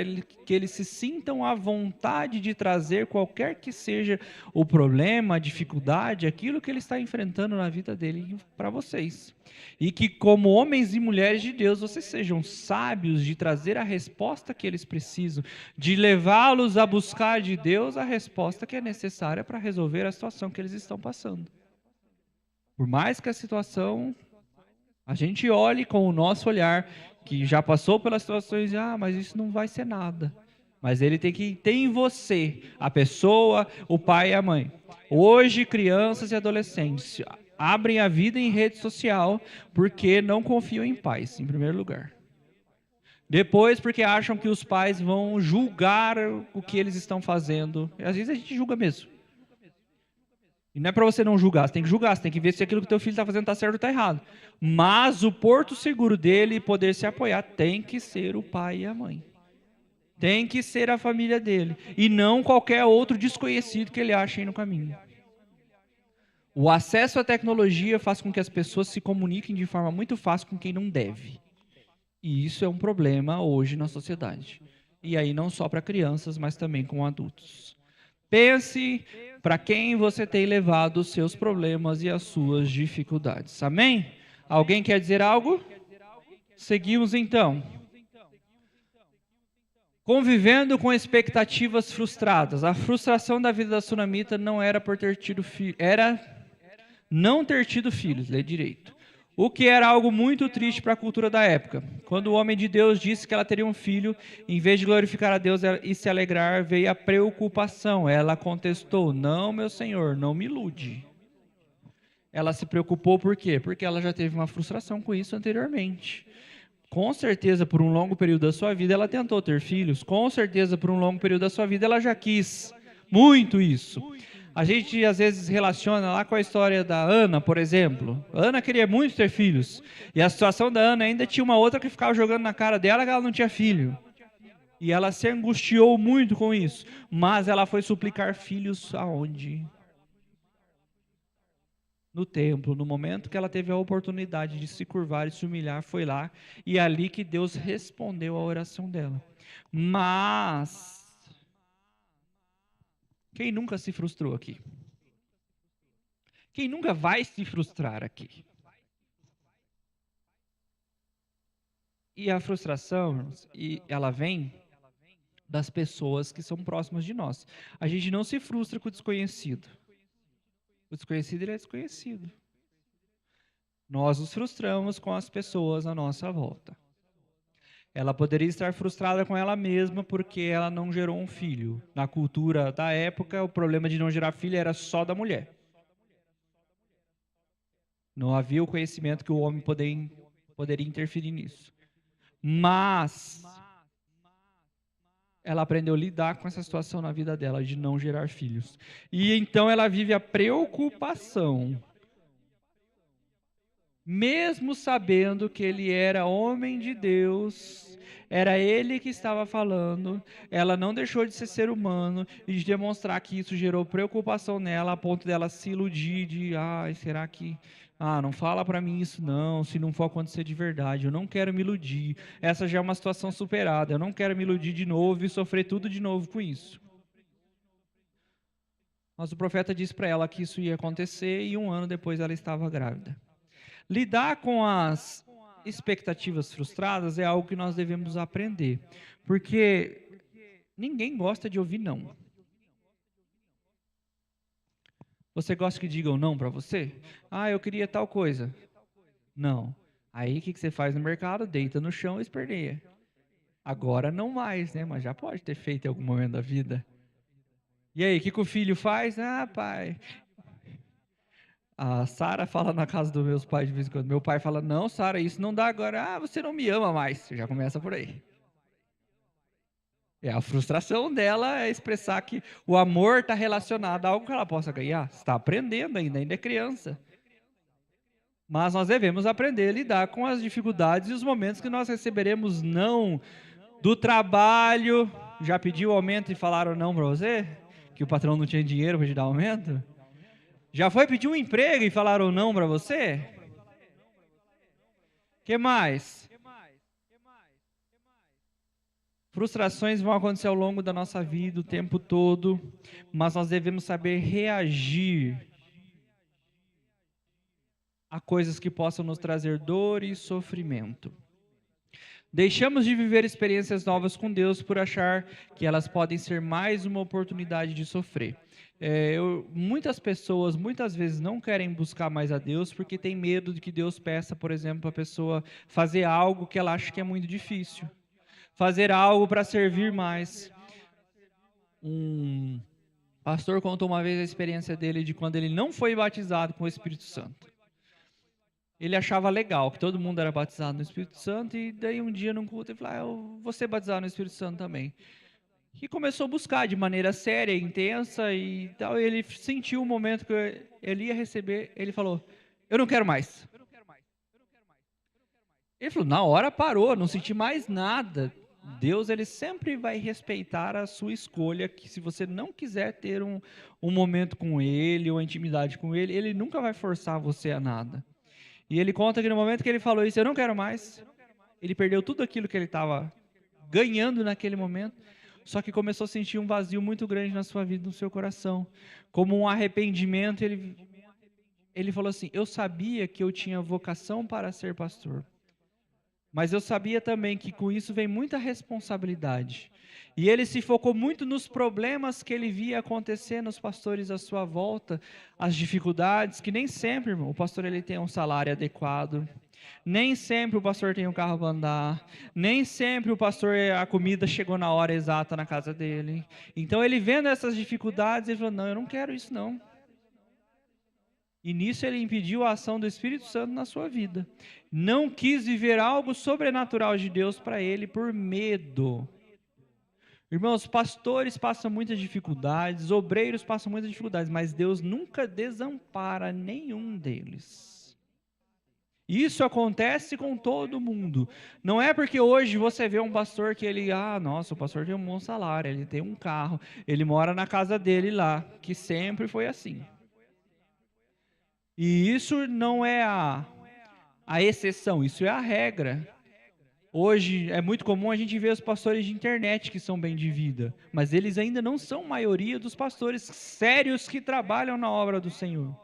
que eles se sintam à vontade de trazer qualquer que seja o problema, a dificuldade, aquilo que ele está enfrentando na vida dele para vocês. E que, como homens e mulheres de Deus, vocês sejam sábios de trazer a resposta que eles precisam, de levá-los a buscar de Deus a resposta que é necessária para resolver a situação que eles estão passando. Por mais que a situação, a gente olhe com o nosso olhar, que já passou pelas situações, mas isso não vai ser nada. Mas ele tem que ter em você, a pessoa, o pai e a mãe. Hoje, crianças e adolescentes abrem a vida em rede social porque não confiam em pais, em primeiro lugar. Depois, porque acham que os pais vão julgar o que eles estão fazendo. E às vezes a gente julga mesmo. E não é para você não julgar, você tem que julgar, você tem que ver se aquilo que teu filho está fazendo está certo ou está errado. Mas o porto seguro dele, poder se apoiar, tem que ser o pai e a mãe. Tem que ser a família dele. E não qualquer outro desconhecido que ele ache aí no caminho. O acesso à tecnologia faz com que as pessoas se comuniquem de forma muito fácil com quem não deve. E isso é um problema hoje na sociedade. E aí não só para crianças, mas também com adultos. Pense para quem você tem levado os seus problemas e as suas dificuldades. Amém? Alguém quer dizer algo? Seguimos então. Convivendo com expectativas frustradas. A frustração da vida da sunamita não era por ter tido filho, era não ter tido filhos, lê direito. O que era algo muito triste para a cultura da época. Quando o homem de Deus disse que ela teria um filho, em vez de glorificar a Deus e se alegrar, veio a preocupação. Ela contestou, não, meu Senhor, não me ilude. Ela se preocupou por quê? Porque ela já teve uma frustração com isso anteriormente. Com certeza, por um longo período da sua vida, ela tentou ter filhos. Com certeza, por um longo período da sua vida, ela já quis muito isso. A gente, às vezes, relaciona lá com a história da Ana, por exemplo. A Ana queria muito ter filhos. E a situação da Ana ainda tinha uma outra que ficava jogando na cara dela que ela não tinha filho. E ela se angustiou muito com isso. Mas ela foi suplicar filhos aonde? No templo. No momento que ela teve a oportunidade de se curvar e se humilhar, foi lá. E é ali que Deus respondeu a oração dela. Mas quem nunca se frustrou aqui? Quem nunca vai se frustrar aqui? E a frustração, ela vem das pessoas que são próximas de nós. A gente não se frustra com o desconhecido. O desconhecido, ele é desconhecido. Nós nos frustramos com as pessoas à nossa volta. Ela poderia estar frustrada com ela mesma porque ela não gerou um filho. Na cultura da época, o problema de não gerar filho era só da mulher. Não havia o conhecimento que o homem poderia interferir nisso. Mas ela aprendeu a lidar com essa situação na vida dela de não gerar filhos. E então ela vive a preocupação, mesmo sabendo que ele era homem de Deus, era ele que estava falando, ela não deixou de ser humano e de demonstrar que isso gerou preocupação nela, a ponto dela se iludir de, será que... não fala para mim isso não, se não for acontecer de verdade, eu não quero me iludir, essa já é uma situação superada, eu não quero me iludir de novo e sofrer tudo de novo com isso. Mas o profeta disse para ela que isso ia acontecer e 1 ano depois ela estava grávida. Lidar com as expectativas frustradas é algo que nós devemos aprender, porque ninguém gosta de ouvir não. Você gosta que digam não para você? Eu queria tal coisa. Não. Aí o que você faz no mercado? Deita no chão e esperneia. Agora não mais, né? Mas já pode ter feito em algum momento da vida. E aí, o que o filho faz? Pai... A Sara fala na casa dos meus pais de vez em quando. Meu pai fala, não, Sara, isso não dá agora. Você não me ama mais. Já começa por aí. A frustração dela é expressar que o amor está relacionado a algo que ela possa ganhar. Está aprendendo ainda é criança. Mas nós devemos aprender a lidar com as dificuldades e os momentos que nós receberemos não do trabalho. Já pediu aumento e falaram não para você? Que o patrão não tinha dinheiro para te dar aumento? Já foi pedir um emprego e falaram não para você? Que mais? Frustrações vão acontecer ao longo da nossa vida, o tempo todo, mas nós devemos saber reagir a coisas que possam nos trazer dor e sofrimento. Deixamos de viver experiências novas com Deus por achar que elas podem ser mais uma oportunidade de sofrer. Muitas pessoas, muitas vezes, não querem buscar mais a Deus porque tem medo de que Deus peça, por exemplo, a pessoa fazer algo que ela acha que é muito difícil. Fazer algo para servir mais. Um pastor contou uma vez a experiência dele de quando ele não foi batizado com o Espírito Santo. Ele achava legal que todo mundo era batizado no Espírito Santo e daí um dia num culto ele falou, eu vou ser batizado no Espírito Santo também. E começou a buscar de maneira séria, intensa e tal. Ele sentiu o momento que ele ia receber, ele falou, eu não quero mais. Ele falou, na hora parou, não senti mais nada. Deus, ele sempre vai respeitar a sua escolha, que se você não quiser ter um momento com ele, ou intimidade com ele, ele nunca vai forçar você a nada. E ele conta que no momento que ele falou isso, eu não quero mais, ele perdeu tudo aquilo que ele estava ganhando naquele momento, só que começou a sentir um vazio muito grande na sua vida, no seu coração, como um arrependimento. Ele falou assim, eu sabia que eu tinha vocação para ser pastor, mas eu sabia também que com isso vem muita responsabilidade. E ele se focou muito nos problemas que ele via acontecer nos pastores à sua volta, as dificuldades, que nem sempre, irmão, o pastor ele tem um salário adequado, nem sempre o pastor tem um carro para andar, nem sempre o pastor, a comida chegou na hora exata na casa dele. Então ele vendo essas dificuldades, ele falou, não, eu não quero isso não. E nisso ele impediu a ação do Espírito Santo na sua vida. Não quis viver algo sobrenatural de Deus para ele por medo. Irmãos, pastores passam muitas dificuldades, obreiros passam muitas dificuldades, mas Deus nunca desampara nenhum deles. Isso acontece com todo mundo. Não é porque hoje você vê um pastor que ele, nossa, o pastor tem um bom salário, ele tem um carro, ele mora na casa dele lá, que sempre foi assim. E isso não é a exceção, isso é a regra. Hoje é muito comum a gente ver os pastores de internet que são bem de vida, mas eles ainda não são maioria dos pastores sérios que trabalham na obra do Senhor.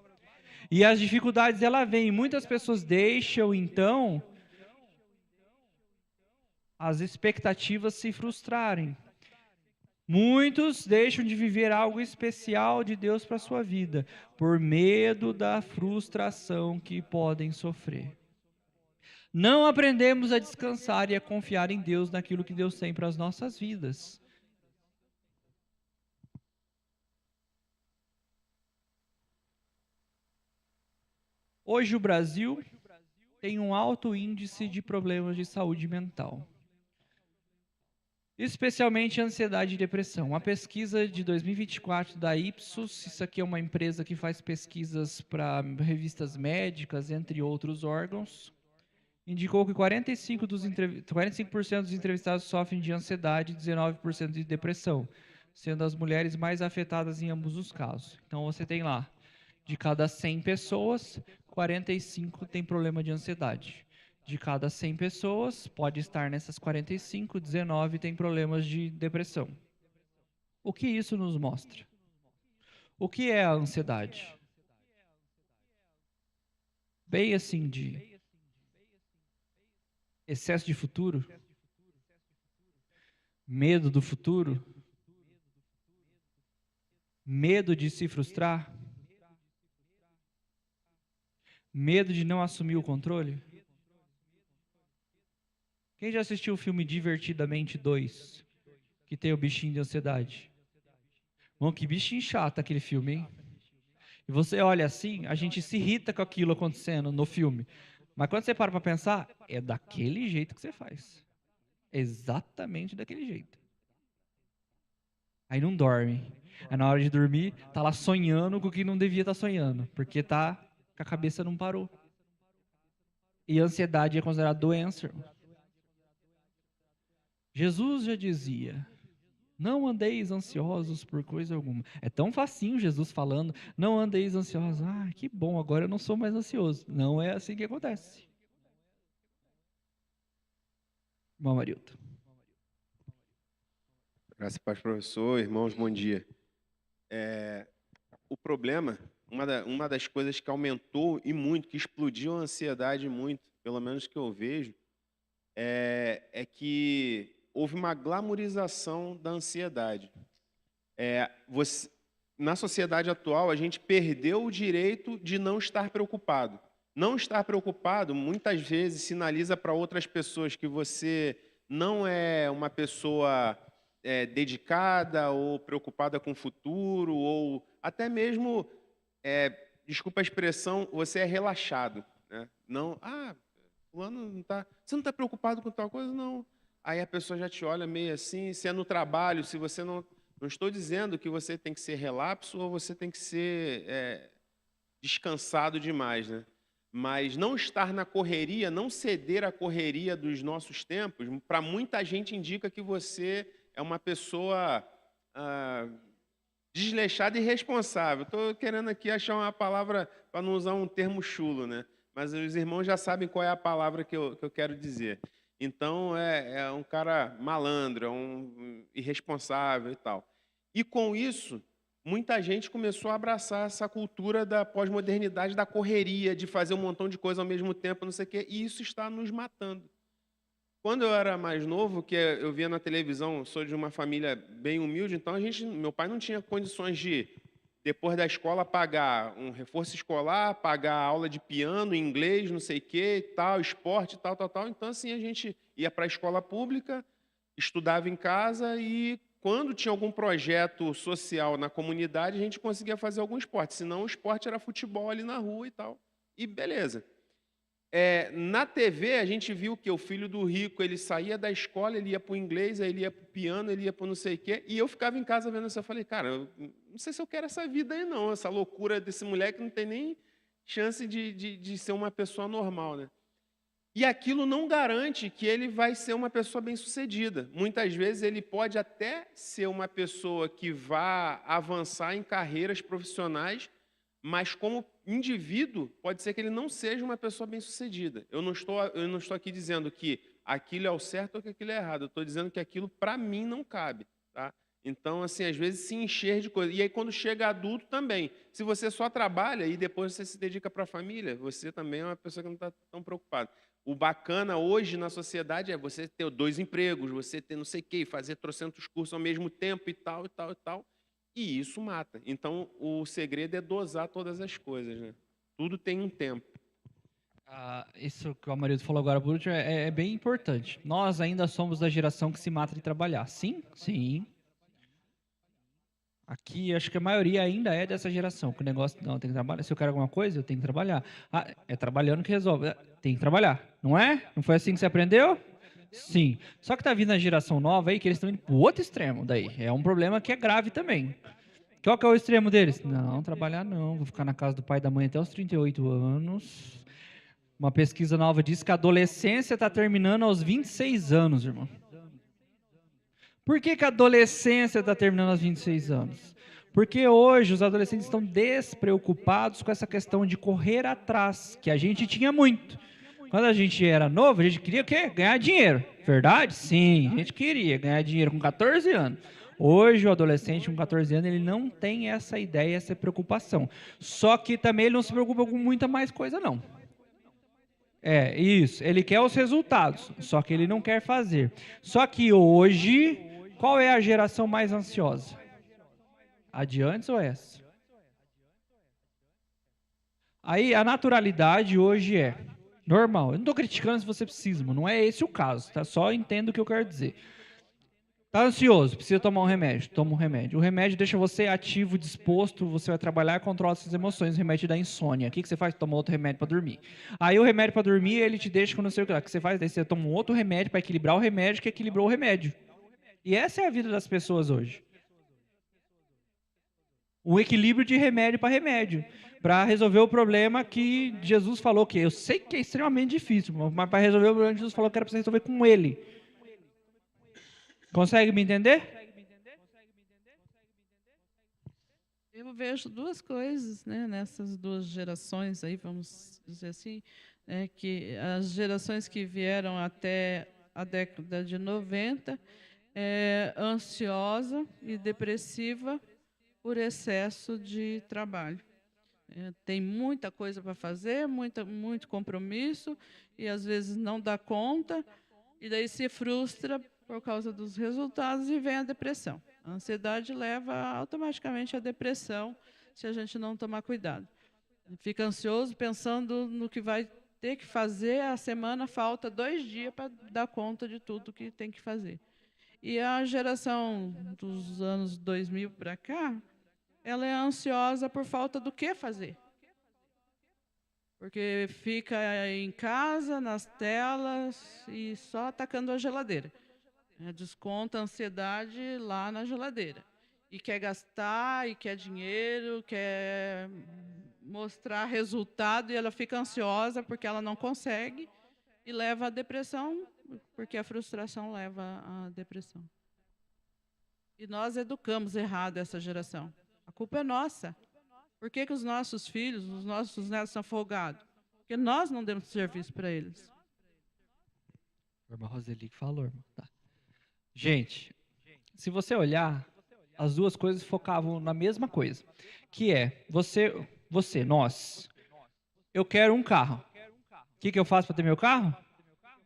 E as dificuldades, ela vem, muitas pessoas deixam, então, as expectativas se frustrarem. Muitos deixam de viver algo especial de Deus para a sua vida, por medo da frustração que podem sofrer. Não aprendemos a descansar e a confiar em Deus naquilo que Deus tem para as nossas vidas. Hoje o Brasil tem um alto índice de problemas de saúde mental, especialmente ansiedade e depressão. Uma pesquisa de 2024 da Ipsos, isso aqui é uma empresa que faz pesquisas para revistas médicas, entre outros órgãos, indicou que 45% dos entrevistados sofrem de ansiedade e 19% de depressão, sendo as mulheres mais afetadas em ambos os casos. Então você tem lá, de cada 100 pessoas, 45 tem problema de ansiedade. De cada 100 pessoas, pode estar nessas 45, 19 tem problemas de depressão. O que isso nos mostra? O que é a ansiedade? Bem assim, de excesso de futuro? Medo do futuro? Medo de se frustrar? Medo de não assumir o controle? Quem já assistiu o filme Divertidamente 2, que tem o bichinho de ansiedade? Mano, que bichinho chato aquele filme, hein? E você olha assim, a gente se irrita com aquilo acontecendo no filme. Mas quando você para pensar, é daquele jeito que você faz. Exatamente daquele jeito. Aí não dorme. Aí na hora de dormir, tá lá sonhando com o que não devia estar sonhando, porque tá com a cabeça não parou. E a ansiedade é considerada doença, irmão. Jesus já dizia: não andeis ansiosos por coisa alguma. É tão facinho Jesus falando: não andeis ansiosos. Ah, que bom, agora eu não sou mais ansioso. Não é assim que acontece. Irmão Marilton. Graças a Deus, professor, irmãos, bom dia. O problema, uma das coisas que aumentou e muito, que explodiu a ansiedade muito, pelo menos que eu vejo, é que houve uma glamorização da ansiedade. Na sociedade atual, a gente perdeu o direito de não estar preocupado. Não estar preocupado, muitas vezes, sinaliza para outras pessoas que você não é uma pessoa dedicada ou preocupada com o futuro, ou até mesmo, desculpa a expressão, você é relaxado, né? Não, fulano não tá, você não está preocupado com tal coisa? Não. Aí a pessoa já te olha meio assim, se é no trabalho, se você não... Não estou dizendo que você tem que ser relapso ou você tem que ser descansado demais, né? Mas não estar na correria, não ceder à correria dos nossos tempos, para muita gente indica que você é uma pessoa desleixada e irresponsável. Estou querendo aqui achar uma palavra para não usar um termo chulo, né? Mas os irmãos já sabem qual é a palavra que eu quero dizer. Então, é um cara malandro, é um irresponsável e tal. E com isso, muita gente começou a abraçar essa cultura da pós-modernidade, da correria, de fazer um montão de coisa ao mesmo tempo, não sei o quê, e isso está nos matando. Quando eu era mais novo, que eu via na televisão, sou de uma família bem humilde, então meu pai não tinha condições de, depois da escola, pagar um reforço escolar, pagar aula de piano, inglês, não sei o quê, tal, esporte, tal. Então, assim, a gente ia para a escola pública, estudava em casa e, quando tinha algum projeto social na comunidade, a gente conseguia fazer algum esporte. Senão, o esporte era futebol ali na rua e tal. E beleza. Na TV, a gente viu que o filho do rico, ele saía da escola, ele ia para o inglês, aí ele ia para o piano, ele ia para não sei o quê, e eu ficava em casa vendo isso. Eu falei, cara, eu não sei se eu quero essa vida aí não, essa loucura desse moleque não tem nem chance de ser uma pessoa normal, né? E aquilo não garante que ele vai ser uma pessoa bem-sucedida. Muitas vezes ele pode até ser uma pessoa que vá avançar em carreiras profissionais, mas como indivíduo, pode ser que ele não seja uma pessoa bem-sucedida. Eu não estou aqui dizendo que aquilo é o certo ou que aquilo é errado. Eu estou dizendo que aquilo, para mim, não cabe. Tá? Então, assim, às vezes se encher de coisa. E aí, quando chega adulto também. Se você só trabalha e depois você se dedica para a família, você também é uma pessoa que não está tão preocupada. O bacana hoje na sociedade é você ter 2 empregos, você ter não sei o quê, fazer trocentos cursos ao mesmo tempo e tal, e tal, e tal. E isso mata. Então, o segredo é dosar todas as coisas, né? Tudo tem um tempo. Isso que o Amarildo falou agora por último é bem importante. Nós ainda somos da geração que se mata de trabalhar. Sim? Sim. Aqui, acho que a maioria ainda é dessa geração, que o negócio, não, tem que trabalhar. Se eu quero alguma coisa, eu tenho que trabalhar. É trabalhando que resolve. Tem que trabalhar, não é? Não foi assim que você aprendeu? Sim. Só que tá vindo a geração nova aí, que eles estão indo pro outro extremo daí. É um problema que é grave também. Qual que é o extremo deles? Não, trabalhar não. Vou ficar na casa do pai e da mãe até os 38 anos. Uma pesquisa nova diz que a adolescência está terminando aos 26 anos, irmão. Por que a adolescência está terminando aos 26 anos? Porque hoje os adolescentes estão despreocupados com essa questão de correr atrás, que a gente tinha muito. Quando a gente era novo, a gente queria o quê? Ganhar dinheiro. Verdade? Sim, a gente queria ganhar dinheiro com 14 anos. Hoje, o adolescente com 14 anos, ele não tem essa ideia, essa preocupação. Só que também ele não se preocupa com muita mais coisa, não. É, isso. Ele quer os resultados, só que ele não quer fazer. Só que hoje, qual é a geração mais ansiosa? A de antes ou essa? Aí, a naturalidade hoje é normal. Eu não estou criticando se você precisa, não é esse o caso, tá? Só entendo o que eu quero dizer. Tá ansioso, precisa tomar um remédio, toma um remédio. O remédio deixa você ativo, disposto, você vai trabalhar e controla suas emoções. O remédio dá insônia. O que você faz? Toma outro remédio para dormir. Aí o remédio para dormir, ele te deixa com não sei o que lá. O que você faz? Daí você toma um outro remédio para equilibrar o remédio que equilibrou o remédio. E essa é a vida das pessoas hoje. Um equilíbrio de remédio para remédio. Para resolver o problema que Jesus falou, que eu sei que é extremamente difícil, mas para resolver o problema que Jesus falou que era para você resolver com ele. Consegue me entender? Eu vejo duas coisas, né, nessas duas gerações aí, vamos dizer assim, que as gerações que vieram até a década de 90 ansiosa e depressiva por excesso de trabalho. Tem muita coisa para fazer, muito compromisso, e às vezes não dá conta, e daí se frustra por causa dos resultados e vem a depressão. A ansiedade leva automaticamente à depressão se a gente não tomar cuidado. Fica ansioso pensando no que vai ter que fazer, a semana falta 2 dias para dar conta de tudo que tem que fazer. E a geração dos anos 2000 para cá, ela é ansiosa por falta do que fazer. Porque fica em casa, nas telas e só atacando a geladeira. Desconta a ansiedade lá na geladeira. E quer gastar, e quer dinheiro, quer mostrar resultado, e ela fica ansiosa porque ela não consegue, e leva à depressão, porque a frustração leva à depressão. E nós educamos errado essa geração. A culpa é nossa. Por que os nossos filhos, os nossos netos são folgados? Porque nós não demos serviço para eles. A irmã Roseli que falou, irmão. Tá. Gente, se você olhar, as duas coisas focavam na mesma coisa, que é, nós, eu quero um carro. O que eu faço para ter meu carro?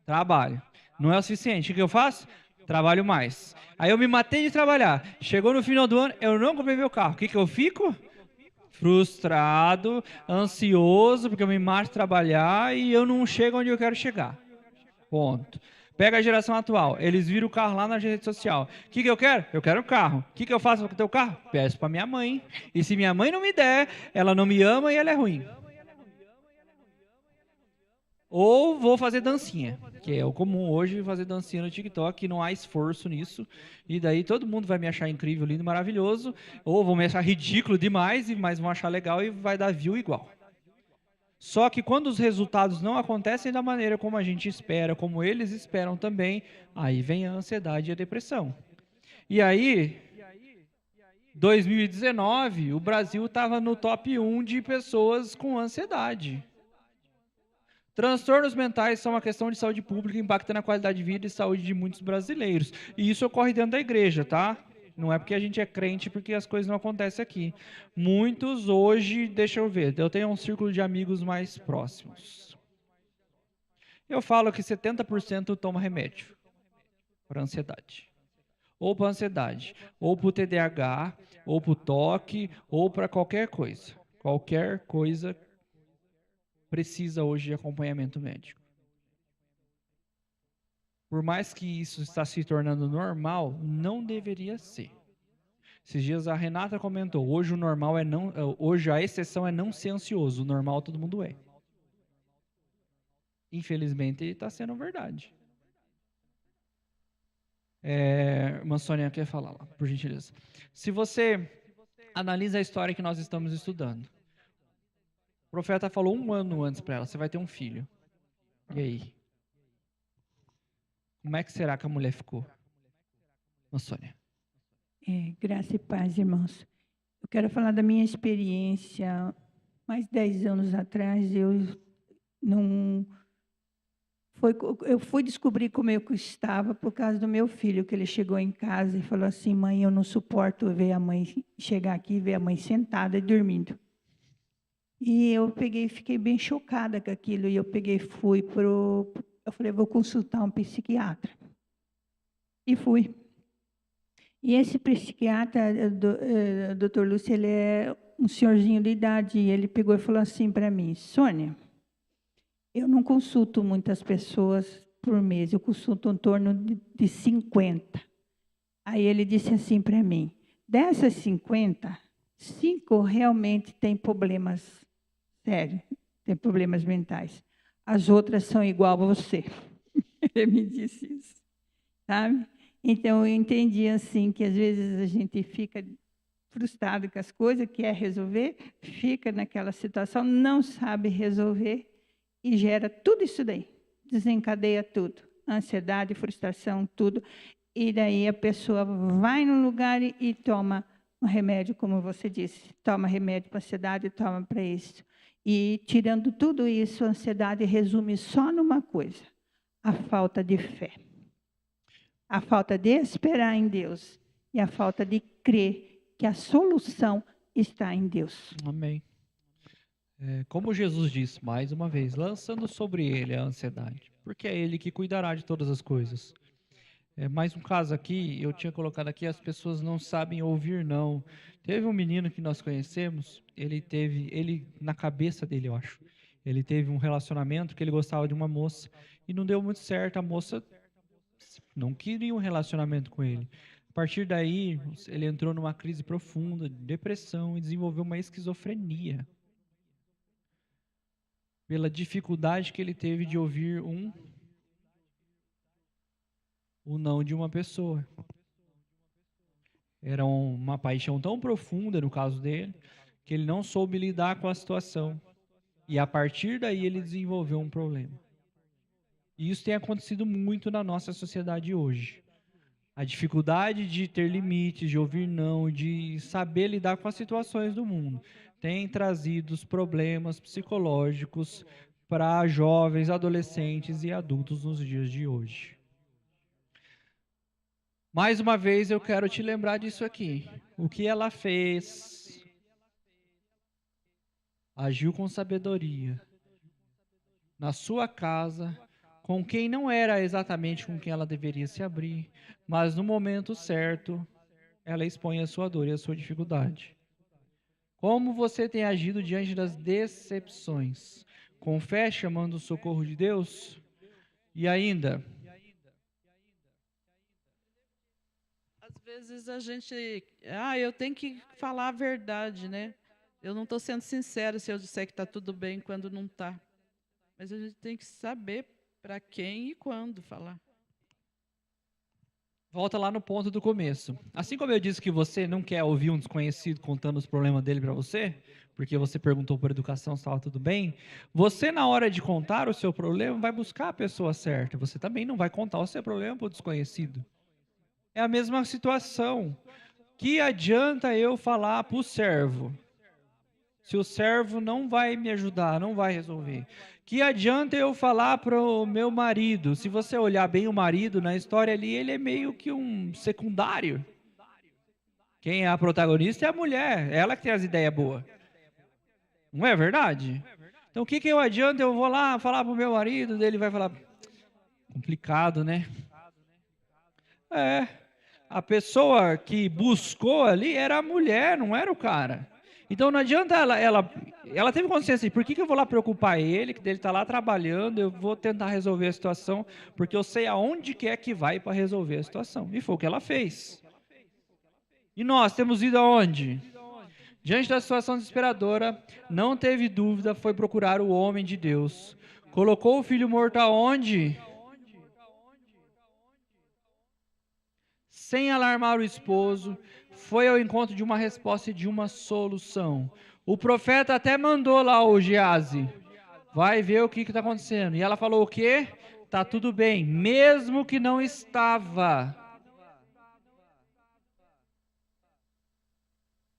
Trabalho. Não é o suficiente. O que eu faço? Trabalho mais. Aí eu me matei de trabalhar. Chegou no final do ano, eu não comprei meu carro. O que eu fico? Frustrado, ansioso, porque eu me mato de trabalhar e eu não chego onde eu quero chegar. Ponto. Pega a geração atual, eles viram o carro lá na rede social. O que eu quero? Eu quero um carro. O que eu faço para ter o carro? Peço para minha mãe. E se minha mãe não me der, ela não me ama e ela é ruim. Ou vou fazer dancinha, que é o comum hoje, fazer dancinha no TikTok, não há esforço nisso. E daí todo mundo vai me achar incrível, lindo, maravilhoso. Ou vão me achar ridículo demais, mas vão achar legal e vai dar view igual. Só que quando os resultados não acontecem da maneira como a gente espera, como eles esperam também, aí vem a ansiedade e a depressão. E aí, 2019, o Brasil estava no top 1 de pessoas com ansiedade. Transtornos mentais são uma questão de saúde pública e impactam na qualidade de vida e saúde de muitos brasileiros. E isso ocorre dentro da igreja, tá? Não é porque a gente é crente porque as coisas não acontecem aqui. Muitos hoje, deixa eu ver, eu tenho um círculo de amigos mais próximos. Eu falo que 70% toma remédio para ansiedade. Ou para ansiedade, ou para o TDAH, ou para o toque, ou para qualquer coisa. Qualquer coisa precisa hoje de acompanhamento médico. Por mais que isso está se tornando normal, não deveria ser. Esses dias a Renata comentou, hoje o normal é não, hoje a exceção é não ser ansioso, o normal todo mundo é. Infelizmente está sendo verdade. Irmã Sônia quer falar lá, por gentileza. Se você analisa a história que nós estamos estudando, o profeta falou 1 ano antes para ela, você vai ter um filho. E aí? Como é que será que a mulher ficou? Irmã Sônia. Graça e paz, irmãos. Eu quero falar da minha experiência. Mais de 10 anos atrás, eu fui descobrir como eu estava por causa do meu filho, que ele chegou em casa e falou assim, mãe, eu não suporto ver a mãe chegar aqui e ver a mãe sentada e dormindo. E eu fiquei bem chocada com aquilo, e eu eu falei, vou consultar um psiquiatra. E fui. E esse psiquiatra, doutor Lúcio, ele é um senhorzinho de idade, e ele pegou e falou assim para mim, Sônia, eu não consulto muitas pessoas por mês, eu consulto em torno de 50. Aí ele disse assim para mim, dessas 50, 5 realmente têm problemas sérios, têm problemas mentais. As outras são igual a você. Ele me disse isso, sabe? Então, eu entendi assim, que às vezes a gente fica frustrado com as coisas, quer resolver, fica naquela situação, não sabe resolver, e gera tudo isso daí, desencadeia tudo, ansiedade, frustração, tudo. E daí a pessoa vai no lugar e toma um remédio, como você disse, toma remédio para ansiedade, toma para isso. E tirando tudo isso, a ansiedade resume só numa coisa, a falta de fé. A falta de esperar em Deus e a falta de crer que a solução está em Deus. Amém. Como Jesus disse, mais uma vez, lançando sobre ele a ansiedade, porque é ele que cuidará de todas as coisas. Mais um caso aqui, eu tinha colocado aqui, as pessoas não sabem ouvir não. Teve um menino que nós conhecemos, ele na cabeça dele, eu acho, ele teve um relacionamento que ele gostava de uma moça e não deu muito certo, a moça não queria um relacionamento com ele. A partir daí, ele entrou numa crise profunda, de depressão e desenvolveu uma esquizofrenia. Pela dificuldade que ele teve de ouvir o não de uma pessoa. Era uma paixão tão profunda, no caso dele, que ele não soube lidar com a situação. E a partir daí ele desenvolveu um problema. E isso tem acontecido muito na nossa sociedade hoje. A dificuldade de ter limites, de ouvir não, de saber lidar com as situações do mundo, tem trazido os problemas psicológicos para jovens, adolescentes e adultos nos dias de hoje. Mais uma vez eu quero te lembrar disso aqui. O que ela fez? Agiu com sabedoria. Na sua casa, com quem não era exatamente com quem ela deveria se abrir, mas no momento certo, ela expõe a sua dor e a sua dificuldade. Como você tem agido diante das decepções? Com fé, chamando o socorro de Deus? E ainda, às vezes a gente, eu tenho que falar a verdade, né? Eu não estou sendo sincera se eu disser que está tudo bem quando não está. Mas a gente tem que saber para quem e quando falar. volta lá no ponto do começo. Assim como eu disse que você não quer ouvir um desconhecido contando os problemas dele para você, porque você perguntou por educação se estava tudo bem, você, na hora de contar o seu problema, vai buscar a pessoa certa. Você também não vai contar o seu problema para o desconhecido. É a mesma situação. Que adianta eu falar para o servo, se o servo não vai me ajudar, não vai resolver? Que adianta eu falar para o meu marido? Se você olhar bem o marido na história ali, ele é meio que um secundário. Quem é a protagonista é a mulher, ela que tem as ideias boas. Não é verdade? Então o que eu adianto? Eu vou lá falar pro meu marido, dele vai falar, complicado, né? A pessoa que buscou ali era a mulher, não era o cara. Então não adianta ela teve consciência de por que eu vou lá preocupar ele, que ele está lá trabalhando, eu vou tentar resolver a situação, porque eu sei aonde que é que vai para resolver a situação. E foi o que ela fez. E nós temos ido aonde? Diante da situação desesperadora, não teve dúvida, foi procurar o homem de Deus. Colocou o filho morto aonde? Sem alarmar o esposo, foi ao encontro de uma resposta e de uma solução. O profeta até mandou lá o Geazi, vai ver o que está acontecendo. E ela falou o quê? Tá tudo bem, mesmo que não estava.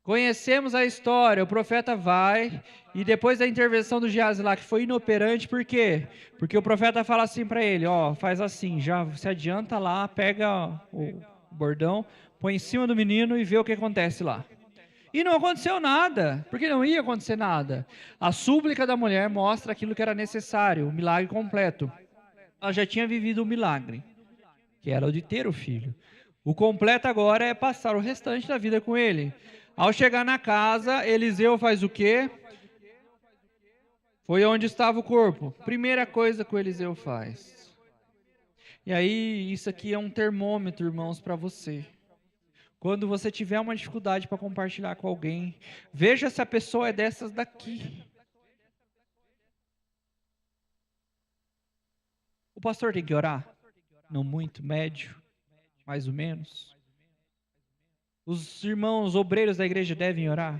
Conhecemos a história, o profeta vai, e depois da intervenção do Geazi lá, que foi inoperante, por quê? Porque o profeta fala assim para ele, ó, faz assim, já se adianta lá, pega o bordão, põe em cima do menino e vê o que acontece lá. E não aconteceu nada, porque não ia acontecer nada. A súplica da mulher mostra aquilo que era necessário, o milagre completo. Ela já tinha vivido o milagre, que era o de ter o filho. O completo agora é passar o restante da vida com ele. Ao chegar na casa, Eliseu faz o quê? Foi onde estava o corpo. Primeira coisa que o Eliseu faz. E aí, isso aqui é um termômetro, irmãos, para você. Quando você tiver uma dificuldade para compartilhar com alguém, veja se a pessoa é dessas daqui. O pastor tem que orar? Não muito, médio, mais ou menos. Os irmãos obreiros da igreja devem orar?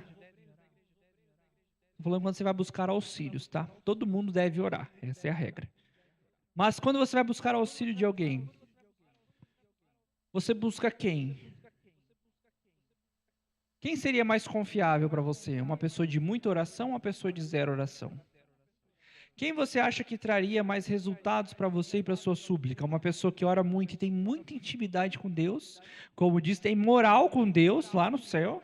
Estou falando quando você vai buscar auxílios, tá? Todo mundo deve orar, essa é a regra. Mas quando você vai buscar auxílio de alguém, você busca quem? Quem seria mais confiável para você? Uma pessoa de muita oração ou uma pessoa de zero oração? Quem você acha que traria mais resultados para você e para sua súplica? Uma pessoa que ora muito e tem muita intimidade com Deus, como diz, tem moral com Deus lá no céu?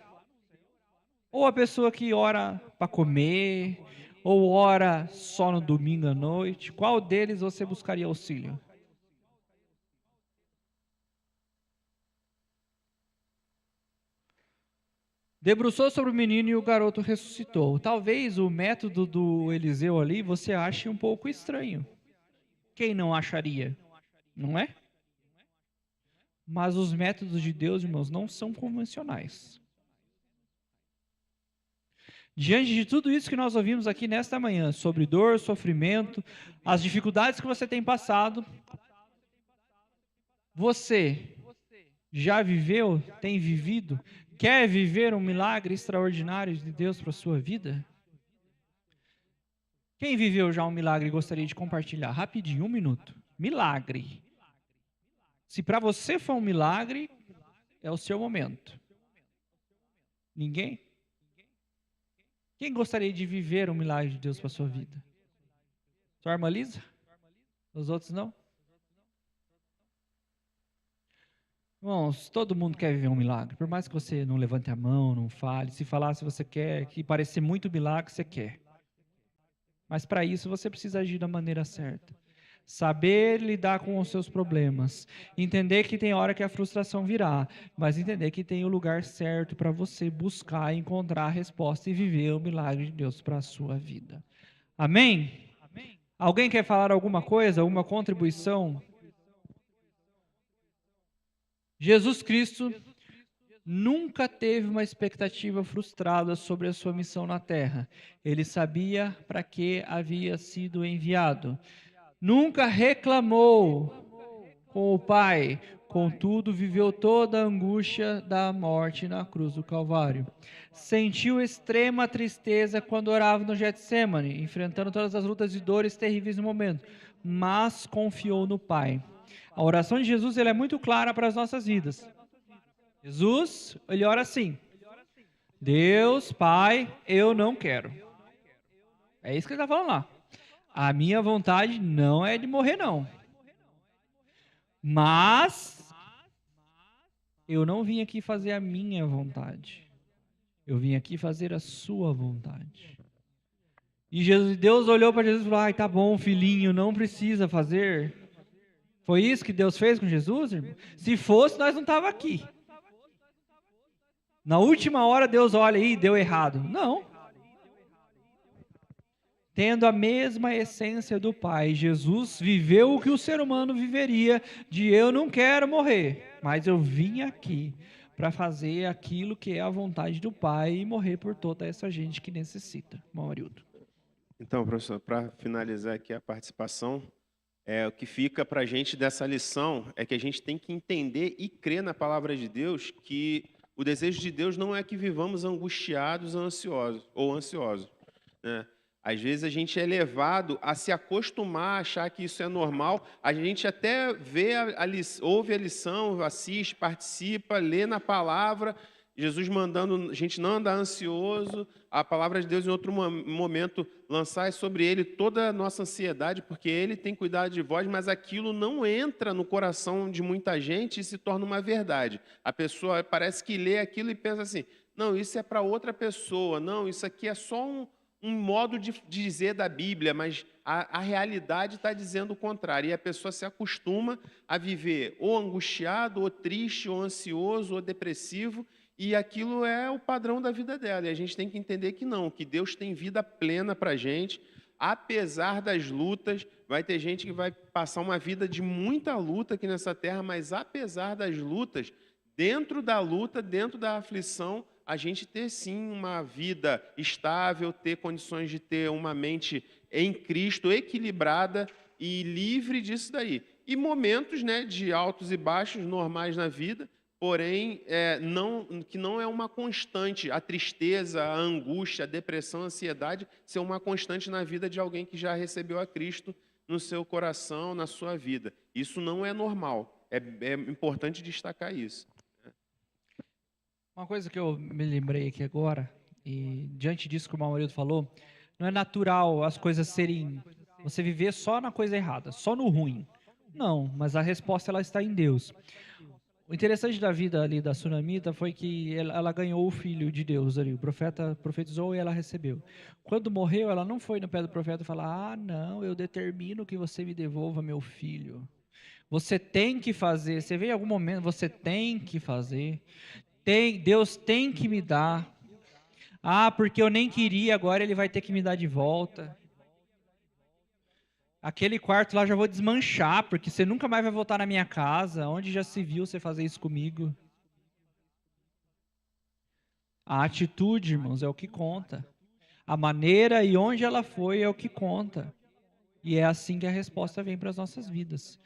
Ou a pessoa que ora para comer, ou ora só no domingo à noite? Qual deles você buscaria auxílio? Debruçou sobre o menino e o garoto ressuscitou. Talvez o método do Eliseu ali você ache um pouco estranho. Quem não acharia? Não é? Mas os métodos de Deus, irmãos, não são convencionais. Diante de tudo isso que nós ouvimos aqui nesta manhã, sobre dor, sofrimento, as dificuldades que você tem passado, você já viveu, tem vivido, quer viver um milagre extraordinário de Deus para a sua vida? Quem viveu já um milagre e gostaria de compartilhar? Rapidinho, 1 minuto. Milagre. Se para você for um milagre, é o seu momento. Ninguém? Quem gostaria de viver um milagre de Deus para a sua vida? Sua irmã Lisa? Os outros não? Irmãos, todo mundo quer viver um milagre. Por mais que você não levante a mão, não fale, se falar se você quer, que parecer muito milagre, você quer. Mas para isso você precisa agir da maneira certa. Saber lidar com os seus problemas. Entender que tem hora que a frustração virá, mas entender que tem o lugar certo para você buscar, encontrar a resposta e viver o milagre de Deus para a sua vida. Amém? Alguém quer falar alguma coisa, alguma contribuição? Jesus Cristo nunca teve uma expectativa frustrada sobre a sua missão na terra. Ele sabia para que havia sido enviado. Nunca reclamou com o Pai, contudo viveu toda a angústia da morte na cruz do Calvário. Sentiu extrema tristeza quando orava no Getsemane, enfrentando todas as lutas e dores terríveis no momento, mas confiou no Pai. A oração de Jesus ela é muito clara para as nossas vidas. Jesus, ele ora assim: Deus, Pai, eu não quero. É isso que ele está falando lá. A minha vontade não é de morrer, não. Mas eu não vim aqui fazer a minha vontade. Eu vim aqui fazer a sua vontade. E Deus olhou para Jesus e falou, ai, tá bom, filhinho, não precisa fazer. Foi isso que Deus fez com Jesus, irmão? Se fosse, nós não estávamos aqui. Na última hora, Deus olha e deu errado. Não. Tendo a mesma essência do Pai, Jesus viveu o que o ser humano viveria, de eu não quero morrer, mas eu vim aqui para fazer aquilo que é a vontade do Pai e morrer por toda essa gente que necessita. Maurildo. Então, professor, para finalizar aqui a participação, o que fica para a gente dessa lição é que a gente tem que entender e crer na palavra de Deus que o desejo de Deus não é que vivamos angustiados ou ansiosos, né? Às vezes a gente é levado a se acostumar, a achar que isso é normal. A gente até ouve a lição, assiste, participa, lê na palavra, Jesus mandando a gente não andar ansioso, a palavra de Deus em outro momento lançar sobre ele toda a nossa ansiedade, porque ele tem cuidado de vós, mas aquilo não entra no coração de muita gente e se torna uma verdade. A pessoa parece que lê aquilo e pensa assim, não, isso é para outra pessoa, não, isso aqui é só um modo de dizer da Bíblia, mas a realidade está dizendo o contrário. E a pessoa se acostuma a viver ou angustiado, ou triste, ou ansioso, ou depressivo, e aquilo é o padrão da vida dela. E a gente tem que entender que não, que Deus tem vida plena para a gente, apesar das lutas. Vai ter gente que vai passar uma vida de muita luta aqui nessa terra, mas apesar das lutas, dentro da luta, dentro da aflição, a gente ter sim uma vida estável, ter condições de ter uma mente em Cristo equilibrada e livre disso daí. E momentos, né, de altos e baixos normais na vida, porém que não é uma constante. A tristeza, a angústia, a depressão, a ansiedade ser uma constante na vida de alguém que já recebeu a Cristo no seu coração, na sua vida. Isso não é normal. É importante destacar isso. Uma coisa que eu me lembrei aqui agora, e diante disso que o Maurílio falou, não é natural as coisas serem, você viver só na coisa errada, só no ruim. Não, mas a resposta ela está em Deus. O interessante da vida ali da Sunamita foi que ela ganhou o filho de Deus ali, o profeta profetizou e ela recebeu. Quando morreu, ela não foi no pé do profeta e falou, não, eu determino que você me devolva meu filho. Você tem que fazer, você vê em algum momento, você tem que fazer. Deus tem que me dar. Porque eu nem queria, agora ele vai ter que me dar de volta. Aquele quarto lá já vou desmanchar, porque você nunca mais vai voltar na minha casa. Onde já se viu você fazer isso comigo? A atitude, irmãos, é o que conta. A maneira e onde ela foi é o que conta. E é assim que a resposta vem para as nossas vidas.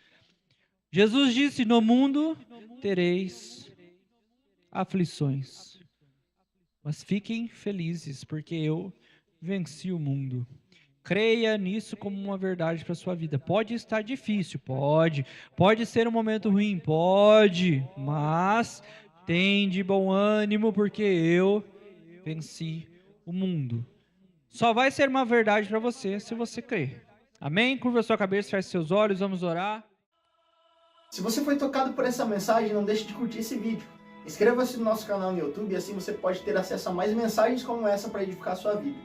Jesus disse, no mundo tereis aflições, mas fiquem felizes, porque eu venci o mundo. Creia nisso como uma verdade para a sua vida. Pode estar difícil, pode ser um momento ruim, mas tem de bom ânimo, porque eu venci o mundo. Só vai ser uma verdade para você se você crer. Amém? Curva a sua cabeça, feche seus olhos, vamos orar. Se você foi tocado por essa mensagem, não deixe de curtir esse vídeo. Inscreva-se no nosso canal no YouTube e assim você pode ter acesso a mais mensagens como essa para edificar a sua vida.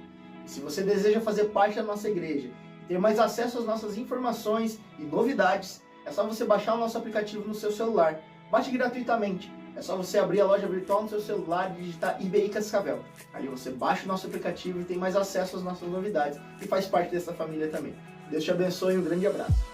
E se você deseja fazer parte da nossa igreja e ter mais acesso às nossas informações e novidades, é só você baixar o nosso aplicativo no seu celular. Baixe gratuitamente. É só você abrir a loja virtual no seu celular e digitar IBI Cascavel. Ali você baixa o nosso aplicativo e tem mais acesso às nossas novidades e faz parte dessa família também. Deus te abençoe e um grande abraço.